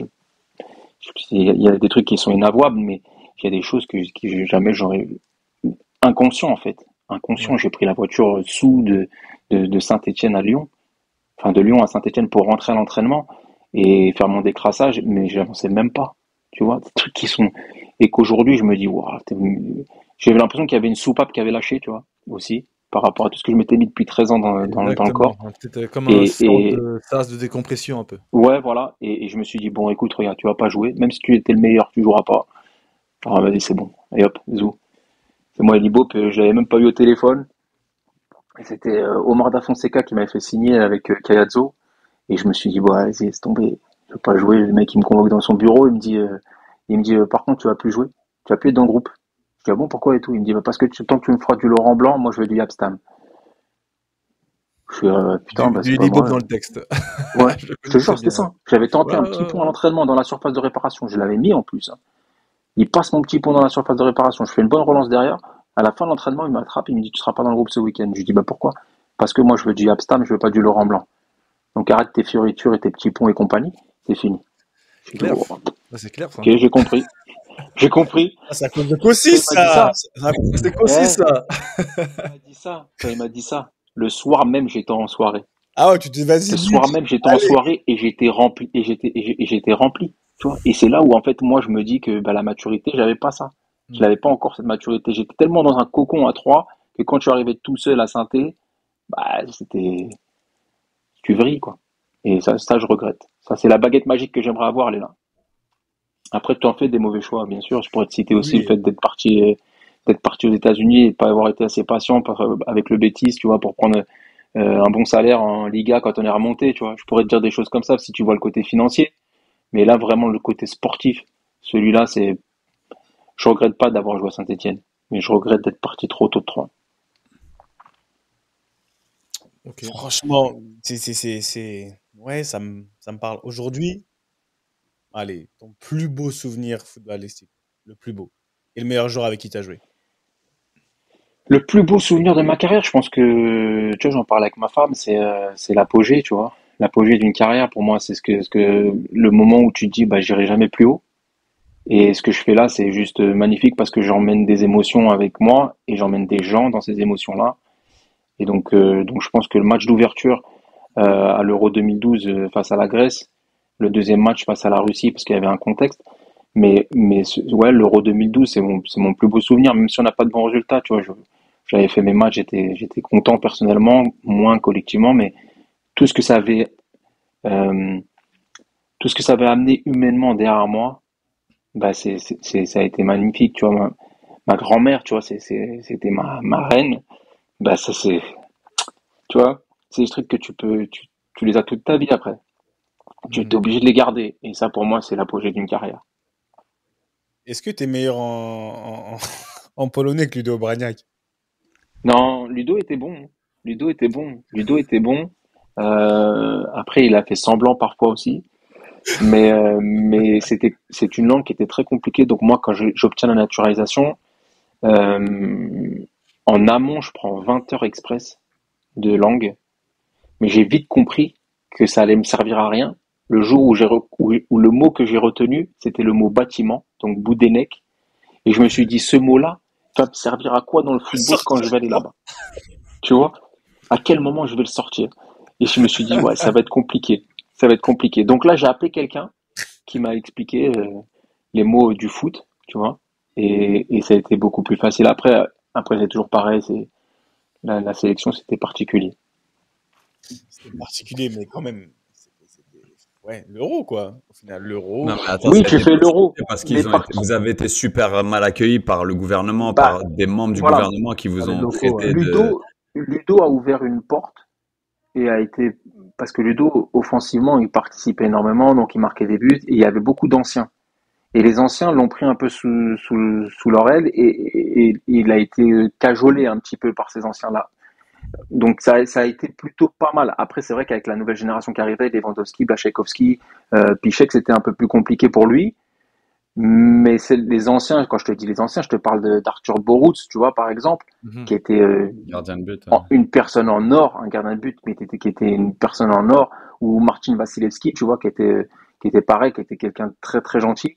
il y a des trucs qui sont inavouables, mais il y a des choses que jamais j'aurais inconscient en fait. Inconscient, j'ai pris la voiture sous de Saint-Étienne à Lyon, enfin de Lyon à Saint-Étienne pour rentrer à l'entraînement et faire mon décrassage, mais j'avançais même pas. Tu vois, des trucs qui sont et qu'aujourd'hui je me dis waouh, j'avais l'impression qu'il y avait une soupape qui avait lâché, tu vois, aussi par rapport à tout ce que je m'étais mis depuis 13 ans dans le corps. C'était comme un sort de sas de décompression un peu. Ouais, voilà. Et je me suis dit, bon, écoute, regarde, tu vas pas jouer. Même si tu étais le meilleur, tu joueras pas. Alors, vas-y, c'est bon. Et hop, zou. C'est moi, Elibop, je l'avais même pas eu au téléphone. Et c'était Omar Da Fonseca qui m'avait fait signer avec Cayazzo. Et je me suis dit, bon, vas-y, laisse tomber. Je veux pas jouer. Le mec, il me convoque dans son bureau. Il me dit, par contre, tu vas plus jouer. Tu vas plus être dans le groupe. Je dis, ah bon, pourquoi et tout? Il me dit, bah, parce que tant que tu me feras du Laurent Blanc, moi, je veux du Yapstam. Je suis, putain, bah, c'est pas moi. Dans le texte. Ouais, je te jure, c'était ça. J'avais tenté un petit pont à l'entraînement dans la surface de réparation. Je l'avais mis en plus. Hein. Il passe mon petit pont dans la surface de réparation. Je fais une bonne relance derrière. À la fin de l'entraînement, il m'attrape. Il me dit, tu seras pas dans le groupe ce week-end. Je lui dis, bah pourquoi? Parce que moi, je veux du Abstam, je veux pas du Laurent Blanc. Donc arrête tes fioritures et tes petits ponts et compagnie. C'est fini. C'est clair. C'est clair, ça. Ok, j'ai compris. J'ai compris. Ah, c'est à cause de Kossi, ça. C'est Kossi, ça. Il m'a dit ça. Le soir même, j'étais en soirée. Ah ouais, tu te vas-y. Le soir même, j'étais en soirée et j'étais rempli. Et j'étais rempli. Tu vois. Et c'est là où, en fait, moi, je me dis que bah, la maturité, j'avais pas ça. Je n'avais pas encore cette maturité. J'étais tellement dans un cocon à 3 que quand tu arrivais tout seul à Saint-Étienne, bah, tu vrilles, quoi. Et ça, je regrette. Ça, c'est la baguette magique que j'aimerais avoir, elle est là. Après, tu en fais des mauvais choix, bien sûr. Je pourrais te citer aussi le fait d'être parti aux États-Unis et de pas avoir été assez patient avec le Betis, tu vois, pour prendre un bon salaire en Liga quand on est remonté, tu vois. Je pourrais te dire des choses comme ça si tu vois le côté financier. Mais là, vraiment, le côté sportif, celui-là, je regrette pas d'avoir joué à Saint-Étienne, mais je regrette d'être parti trop tôt de 3. Okay. Franchement, ouais, ça me parle. Aujourd'hui, allez, ton plus beau souvenir footballistique, le plus beau, et le meilleur joueur avec qui tu as joué. Le plus beau souvenir de ma carrière, je pense que, tu vois, j'en parle avec ma femme, c'est l'apogée, tu vois. L'apogée d'une carrière, pour moi, c'est le moment où tu te dis, bah, j'irai jamais plus haut. Et ce que je fais là, c'est juste magnifique parce que j'emmène des émotions avec moi et j'emmène des gens dans ces émotions-là. Et donc je pense que le match d'ouverture à l'Euro 2012 face à la Grèce, le deuxième match face à la Russie parce qu'il y avait un contexte. Mais ouais, l'Euro 2012, c'est mon plus beau souvenir, même si on n'a pas de bons résultats. Tu vois, j'avais fait mes matchs, j'étais content personnellement, moins collectivement, mais tout ce que ça avait amené humainement derrière moi. Bah ça a été magnifique, tu vois, ma grand-mère, tu vois, c'était ma reine. Bah ça c'est, tu vois, c'est des trucs que tu les as toute ta vie après. Tu es obligé de les garder et ça pour moi c'est l'apogée d'une carrière. Est-ce que tu es meilleur en polonais que Ludo Braniak? Non, Ludo était bon. Après il a fait semblant parfois aussi. Mais c'est une langue qui était très compliquée. Donc moi, quand j'obtiens la naturalisation, En amont, je prends 20 heures express de langue, mais j'ai vite compris que ça allait me servir à rien. Le jour où le mot que j'ai retenu, c'était le mot bâtiment, donc Boudenek. Et je me suis dit, ce mot-là va me servir à quoi dans le football quand je vais aller là-bas? Tu vois? À quel moment je vais le sortir? Et je me suis dit, ouais, ça va être compliqué. Ça va être compliqué. Donc là, j'ai appelé quelqu'un qui m'a expliqué les mots du foot, tu vois. Et ça a été beaucoup plus facile. Après c'est toujours pareil. La sélection, c'était particulier. C'était particulier, mais quand même. Ouais, l'euro, quoi. Au final, l'euro. Non, mais attends, Oui, ça a j'ai été fait l'euro. parce Mais vous avez été super mal accueillis par le gouvernement, bah, par des membres du voilà. gouvernement qui vous les ont locaux, traité de. Ludo a ouvert une porte et a été. Parce que Ludo, offensivement, il participait énormément, donc il marquait des buts, et il y avait beaucoup d'anciens. Et les anciens l'ont pris un peu sous leur aile, et il a été cajolé un petit peu par ces anciens-là. Donc ça a été plutôt pas mal. Après, c'est vrai qu'avec la nouvelle génération qui arrivait, Lewandowski, Blaszczykowski, Piszczek, c'était un peu plus compliqué pour lui. Mais c'est les anciens, quand je te dis les anciens, je te parle d'Arthur Boruc, tu vois, par exemple, qui était Gardien de but. une personne en or, un gardien de but, mais qui était une personne en or, ou Marcin Wasilewski, tu vois, qui était pareil, qui était quelqu'un de très très gentil.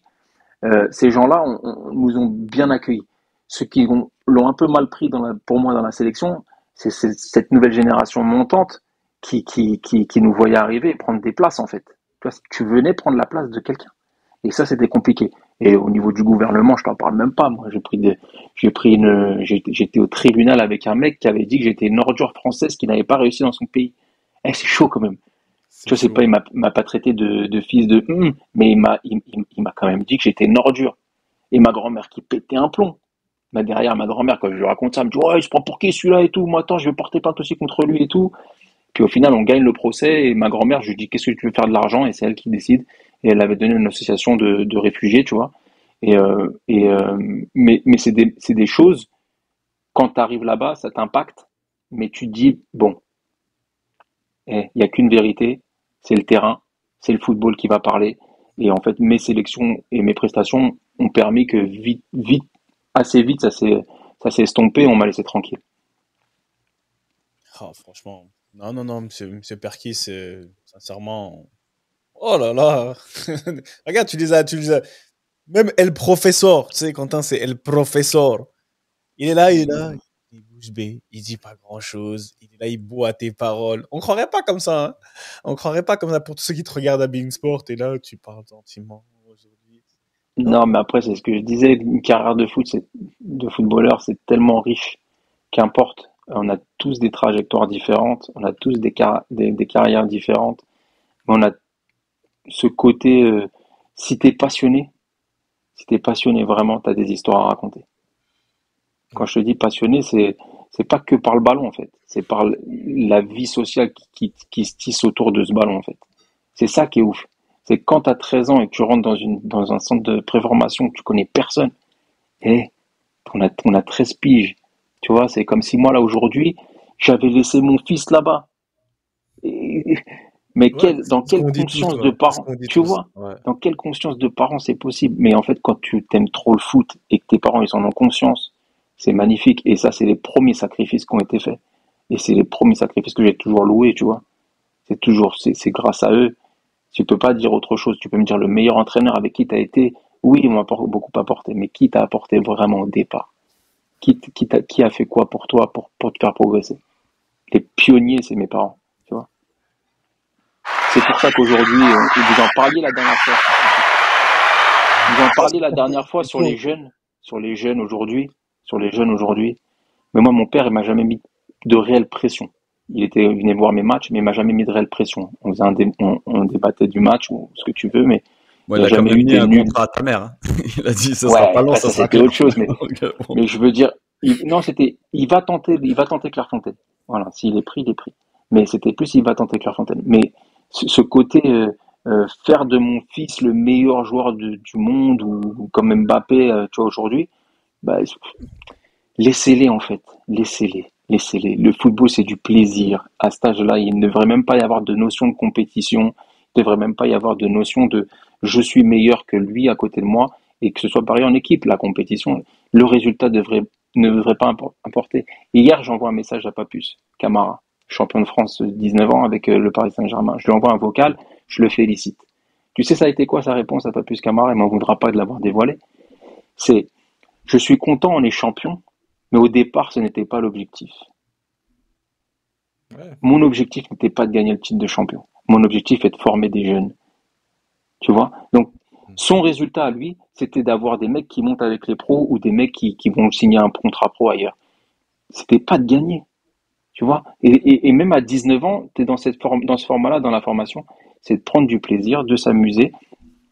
Ces gens-là nous ont bien accueillis. Ceux qui l'ont un peu mal pris pour moi dans la sélection, c'est cette nouvelle génération montante qui nous voyait arriver et prendre des places, en fait. Tu vois, tu venais prendre la place de quelqu'un. Et ça, c'était compliqué. Et au niveau du gouvernement, je t'en parle même pas. Moi, j'étais au tribunal avec un mec qui avait dit que j'étais une ordure française qui n'avait pas réussi dans son pays. Eh, c'est chaud quand même. Je sais pas, il m'a pas traité de fils de mais il m'a quand même dit que j'étais une ordure. Et ma grand-mère qui pétait un plomb. Mais derrière, ma grand-mère, quand je lui raconte ça, elle me dit, ouais, il se prend pour qui celui-là et tout. Moi, attends, je vais porter plainte aussi contre lui et tout. Puis au final, on gagne le procès, et ma grand-mère, je lui dis, qu'est-ce que tu veux faire de l'argent? Et c'est elle qui décide. Et elle avait donné une association de réfugiés, tu vois. Mais c'est des choses, quand tu arrives là-bas, ça t'impacte. Mais tu te dis, bon, il n'y a qu'une vérité, c'est le terrain, c'est le football qui va parler. Et en fait, mes sélections et mes prestations ont permis que assez vite, ça s'est estompé, on m'a laissé tranquille. Oh, franchement, non, monsieur Perkis, sincèrement, oh là là, regarde, tu les as, même El Professeur, tu sais, Quentin, c'est El Professeur. Il est là, il bouge bée, il dit pas grand-chose, il est là, il boit tes paroles. On croirait pas comme ça, hein. On croirait pas comme ça pour tous ceux qui te regardent à Bein Sport, et là, tu parles gentiment aujourd'hui. Non, mais après, c'est ce que je disais, une carrière de footballeur, c'est tellement riche, qu'importe. On a tous des trajectoires différentes, on a tous des carrières différentes, mais on a ce côté, si t'es passionné vraiment, t'as des histoires à raconter. Quand je te dis passionné, c'est pas que par le ballon, en fait. C'est par la vie sociale qui se tisse autour de ce ballon, en fait. C'est ça qui est ouf. C'est quand tu as 13 ans et que tu rentres dans un centre de préformation, que tu connais personne, et on a 13 piges. Tu vois, c'est comme si moi, là, aujourd'hui, j'avais laissé mon fils là-bas. Mais dans quelle conscience de parents, tu vois, dans quelle conscience de parents c'est possible? Mais en fait, quand tu t'aimes trop le foot et que tes parents, ils en ont conscience, c'est magnifique. Et ça, c'est les premiers sacrifices qui ont été faits. Et c'est les premiers sacrifices que j'ai toujours loués, tu vois. C'est grâce à eux. Tu peux pas dire autre chose. Tu peux me dire le meilleur entraîneur avec qui tu as été. Oui, il m'a beaucoup apporté, mais qui t'a apporté vraiment au départ? Qui a fait quoi pour toi, pour te faire progresser? Les pionniers, c'est mes parents, tu vois. C'est pour ça qu'aujourd'hui, vous en parliez la dernière fois. Vous en parliez la dernière fois sur les jeunes aujourd'hui. Mais moi, mon père, il m'a jamais mis de réelle pression. Il venait voir mes matchs, mais il m'a jamais mis de réelle pression. On débattait du match ou ce que tu veux, mais il a jamais eu un contrat à ta mère. Hein. Il a dit ça sera pas long, ça sera c'était autre chose. Mais je veux dire, il va tenter Clairefontaine. Voilà, s'il est pris, il est pris. Mais c'était plus il va tenter Clairefontaine. Mais ce côté faire de mon fils le meilleur joueur du monde, ou comme Mbappé, tu vois, aujourd'hui, bah, laissez-les en fait, laissez-les. Le football, c'est du plaisir. À cet âge-là, il ne devrait même pas y avoir de notion de compétition. Il ne devrait même pas y avoir de notion de je suis meilleur que lui à côté de moi, et que ce soit pareil en équipe. La compétition, le résultat devrait ne devrait pas importer. Et hier, j'envoie un message à Papus Camara, champion de France 19 ans avec le Paris Saint-Germain. Je lui envoie un vocal, je le félicite. Tu sais, ça a été quoi sa réponse à Papus Camara? Il m'en voudra pas de l'avoir dévoilé. C'est, je suis content, on est champion, mais au départ, ce n'était pas l'objectif. Ouais. Mon objectif n'était pas de gagner le titre de champion. Mon objectif est de former des jeunes. Tu vois? Donc, son résultat à lui, c'était d'avoir des mecs qui montent avec les pros ou des mecs qui vont signer un contrat pro ailleurs. C'était pas de gagner. Tu vois? Et même à 19 ans, tu es dans ce format-là, dans la formation, c'est de prendre du plaisir, de s'amuser,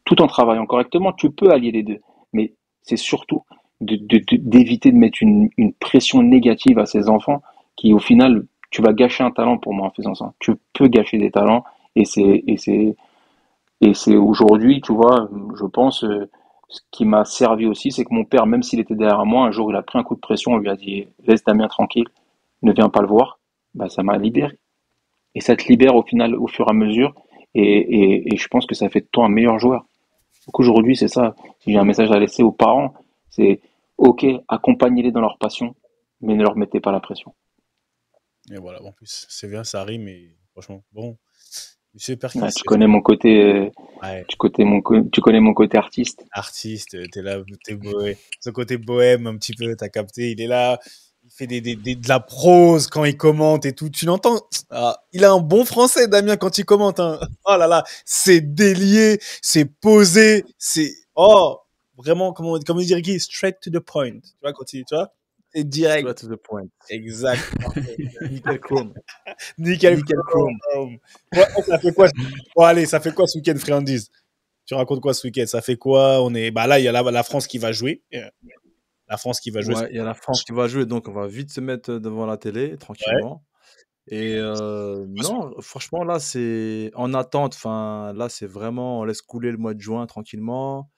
tout en travaillant correctement. Tu peux allier les deux. Mais c'est surtout d'éviter de mettre une pression négative à ces enfants qui, au final, tu vas gâcher un talent pour moi en faisant ça. Tu peux gâcher des talents et c'est aujourd'hui, tu vois, je pense, ce qui m'a servi aussi, c'est que mon père, même s'il était derrière moi, un jour, il a pris un coup de pression, on lui a dit, laisse Damien tranquille, ne viens pas le voir. Bah, ça m'a libéré. Et ça te libère au final, au fur et à mesure. Et je pense que ça fait de toi un meilleur joueur. Donc aujourd'hui, c'est ça. Si j'ai un message à laisser aux parents, c'est OK, accompagnez-les dans leur passion, mais ne leur mettez pas la pression. Et voilà, en plus, c'est bien, ça rime, et franchement, bon. Monsieur Perkins, Ouais, tu connais mon côté, ouais, tu connais mon côté artiste. artiste, t'es là, t'es bohème. Ce côté bohème, un petit peu, t'as capté, il est là, il fait de la prose quand il commente et tout. Tu l'entends? Ah, il a un bon français, Damien, quand il commente, hein. Oh là là, c'est délié, c'est posé, oh, vraiment, comme il dirait qui, straight to the point. Tu vois, tu vois, c'est direct. Straight to the point. Exact. Nickel chrome. Nickel chrome. Ouais, ça fait quoi? Bon, allez, ça fait quoi ce week-end, friandises? Tu racontes quoi ce week-end? Ça fait quoi? Bah là, il y a la France qui va jouer. La France qui va jouer. Ouais, il y a la France qui va jouer, donc on va vite se mettre devant la télé, tranquillement. Et non, franchement, là, c'est en attente. Enfin, là, c'est vraiment, on laisse couler le mois de juin tranquillement,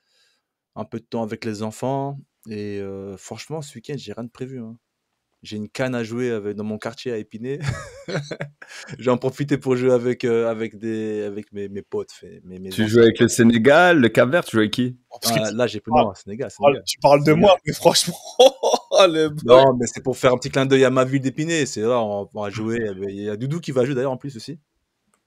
un peu de temps avec les enfants. Et franchement, ce week-end, j'ai rien de prévu, hein. J'ai une canne à jouer dans mon quartier à Épinay. J'ai en profité pour jouer avec mes potes. Tu joues avec le Sénégal, le Cap-Vert, tu joues avec qui? Là, j'ai non, Sénégal. Tu parles de moi, mais franchement, non, mais c'est pour faire un petit clin d'œil à ma ville d'Épinay. C'est là, on va jouer. Il y a Doudou qui va jouer d'ailleurs en plus aussi.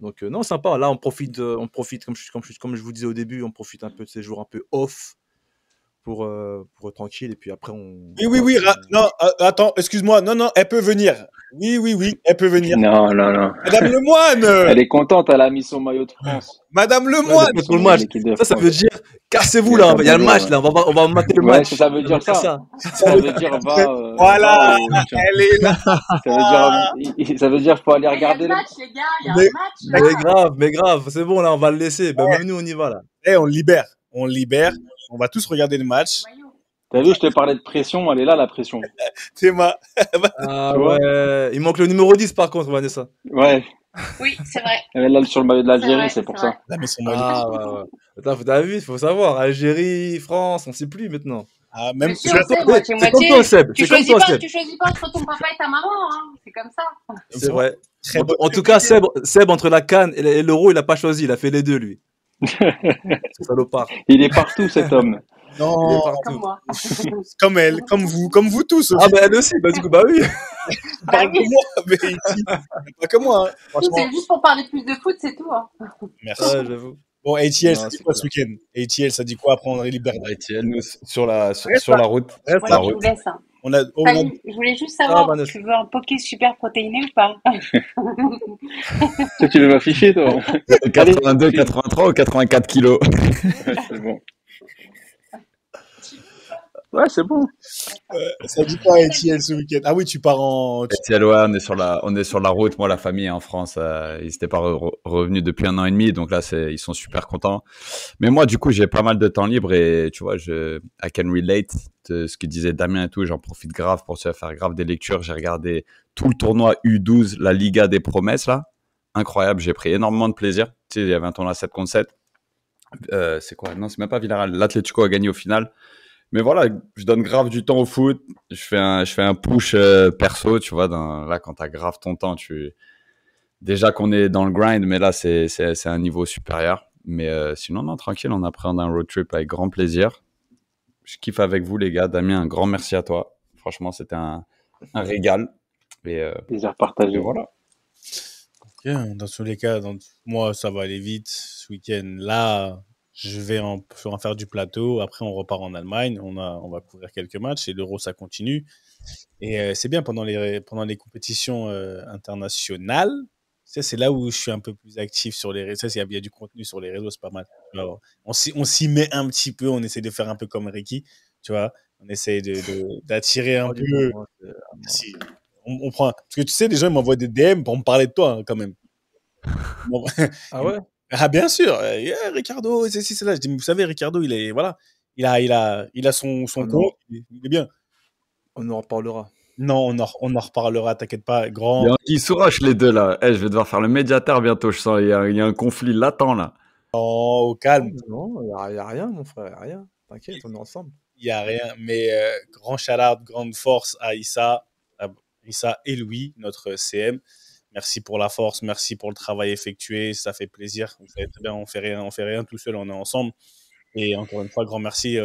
Donc non, sympa. Là, on profite comme je vous disais au début, on profite un peu de ces jours un peu off pour tranquille, et puis après on. Oui. Non, attends, excuse-moi. Non, elle peut venir. Oui, elle peut venir. Non. Madame Lemoine. Elle est contente, elle a mis son maillot de France. Madame Lemoine. Pour le match. Ça veut dire cassez-vous là. Il y a le match là. On va mater le match. Ça veut dire ça. Ça veut dire voilà. Elle est là. Ça veut dire faut aller regarder le match, les gars. Il y a un match. Mais grave. C'est bon là, on va le laisser. Même nous on y va là. On libère. On va tous regarder le match. T'as vu, je te parlais de pression, elle est là la pression. Théma. Ah ouais. Il manque le numéro 10 par contre, Vanessa. Ouais. Oui, c'est vrai. Elle est là sur le maillot de l'Algérie, c'est pour ça. Ouais. Attends, t'as vu, il faut savoir. Algérie, France, on sait plus maintenant. Ah, même c'est comme toi, Seb. Tu choisis pas entre ton papa et ta maman, hein. C'est comme ça. C'est vrai. En tout cas, Seb, entre la CAN et l'Euro, il a pas choisi. Il a fait les deux, lui. C'est salopard. Il est partout, cet homme. Non, comme moi. Comme elle, comme vous tous. Ah, bah elle aussi, du coup, oui. Tu parles de moi, mais ici, pas que moi. Hein. C'est juste pour parler plus de foot, c'est tout. Hein. Merci. Ouais, j'avoue. Bon, ATL, ça dit quoi ce week-end? ATL, ça dit quoi après on libère? ATL, nous, sur la route. Moi, je vous laisse. Hein. Je voulais juste savoir, tu veux un poké super protéiné ou pas? Tu veux m'afficher, toi? 82, 83 ou 84 kilos? Ouais, c'est bon. Ouais, c'est bon. Ça dit quoi, ATL, ce week-end? Ah oui, tu pars en... ATL, ouais, on est sur la route. Moi, la famille en France, ils n'étaient pas revenus depuis 1 an et demi. Donc là, ils sont super contents. Mais moi, du coup, j'ai pas mal de temps libre et tu vois, I can relate de ce que disait Damien et tout. J'en profite grave pour se faire grave des lectures. J'ai regardé tout le tournoi U12, la Liga des promesses, là. Incroyable. J'ai pris énormément de plaisir. Tu sais, il y avait un tournoi 7 contre 7. C'est quoi? Non, c'est même pas Villarreal. L'Atlético a gagné au final. Mais voilà, je donne grave du temps au foot. Je fais un push perso, tu vois. Là, quand t'as grave ton temps, déjà qu'on est dans le grind, mais là, c'est un niveau supérieur. Mais sinon, non, tranquille, on appréhende un road trip avec grand plaisir. Je kiffe avec vous, les gars. Damien, un grand merci à toi. Franchement, c'était un régal. Plaisir partagé. Voilà. Dans tous les cas, moi, ça va aller vite. Ce week-end, là, je vais en faire du plateau. Après, on repart en Allemagne. On va couvrir quelques matchs et l'Euro, ça continue. Et c'est bien pendant les compétitions internationales. C'est là où je suis un peu plus actif sur les réseaux. Il y a du contenu sur les réseaux, c'est pas mal. Alors, on s'y met un petit peu. On essaie de faire un peu comme Ricky, tu vois. On essaie d'attirer un peu. On prend, parce que tu sais, les gens ils m'envoient des DM pour me parler de toi, hein, quand même. Bon. Ah ouais? Ah, bien sûr. Ricardo, c'est là. Je dis, vous savez, Ricardo, il a son compte. Il est bien. On en reparlera. Non, on en reparlera, t'inquiète pas. Grand. Ils sourachent les deux là. Je vais devoir faire le médiateur bientôt. Je sens il y a un conflit latent là. Oh, au calme. Non, il n'y a rien, mon frère. Il n'y a rien. T'inquiète, on est ensemble. Il n'y a rien. Mais grand shout-out, grande force à Issa et Louis, notre CM. Merci pour la force, merci pour le travail effectué. Ça fait plaisir. Vous savez très bien, on fait rien tout seul, on est ensemble. Et encore une fois, grand merci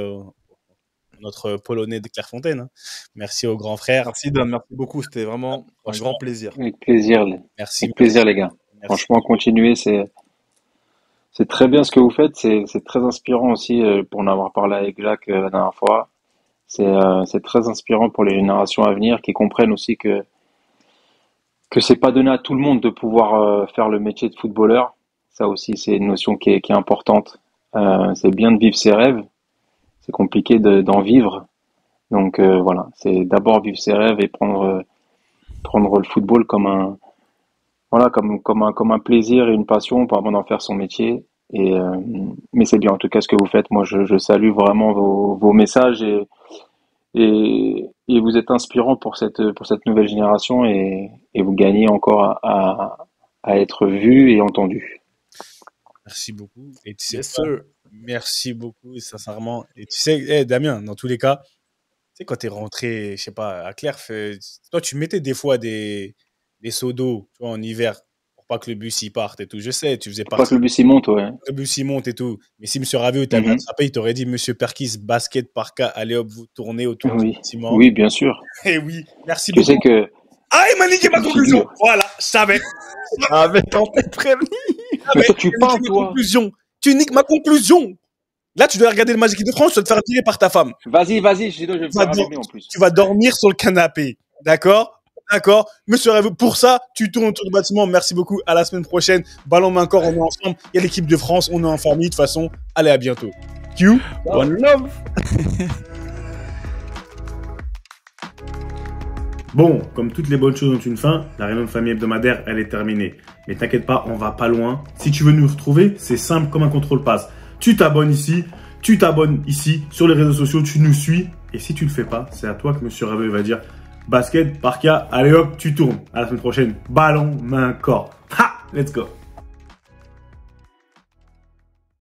notre Polonais de Clairefontaine. Hein. Merci aux grands frères. Merci Dan, merci beaucoup. C'était vraiment un grand plaisir. Avec plaisir. Merci. Avec plaisir, les gars. Merci. Franchement, continuez. C'est très bien ce que vous faites. C'est très inspirant aussi pour en avoir parlé avec Jacques la dernière fois. C'est très inspirant pour les générations à venir qui comprennent aussi que c'est pas donné à tout le monde de pouvoir faire le métier de footballeur. Ça aussi, c'est une notion qui est importante. C'est bien de vivre ses rêves. C'est compliqué d'en vivre. Donc voilà, c'est d'abord vivre ses rêves et prendre le football comme un plaisir et une passion pour avant d'en faire son métier. Mais c'est bien en tout cas ce que vous faites. Moi, je salue vraiment vos messages et vous êtes inspirant pour cette nouvelle génération et vous gagnez encore à être vu et entendu. Merci beaucoup. Et tu sais merci beaucoup, sincèrement. Et tu sais, Damien, dans tous les cas, tu sais, quand tu es rentré, je sais pas, à Clerf, toi, tu mettais des fois des seaux d'eau, tu vois, en hiver, pour pas que le bus y parte et tout. Je sais, tu faisais pas que le bus y monte, ouais. Le bus y monte et tout. Mais si M. Raviot t'avait attrapé, il t'aurait dit, Monsieur Perkis, basket par cas, allez hop, vous tournez autour du bâtiment. Oui, bien sûr. Et oui, merci beaucoup. Tu sais que. Ah, il m'a niqué ma conclusion. Voilà, je savais. Ah, mais t'en t'es prévenu. Mais toi, tu parles, toi. Tu niques ma conclusion. Là, tu dois regarder le match d'équipe de France, tu vas te faire tirer par ta femme. Vas-y, je vais me faire allumer en plus. Tu vas dormir sur le canapé. D'accord? Monsieur Raviot, pour ça, tu tournes autour du bâtiment. Merci beaucoup. À la semaine prochaine. Ballon main corps, on est ensemble. Il y a l'équipe de France, on est en famille. De toute façon, allez, à bientôt. Q. One love. Bon, comme toutes les bonnes choses ont une fin, la réunion de famille hebdomadaire, elle est terminée. Mais t'inquiète pas, on va pas loin. Si tu veux nous retrouver, c'est simple comme un contrôle passe. Tu t'abonnes ici, sur les réseaux sociaux, tu nous suis. Et si tu le fais pas, c'est à toi que Monsieur Raviot va dire basket, par cas, allez hop, tu tournes. À la semaine prochaine. Ballon, main, corps. Ha! Let's go.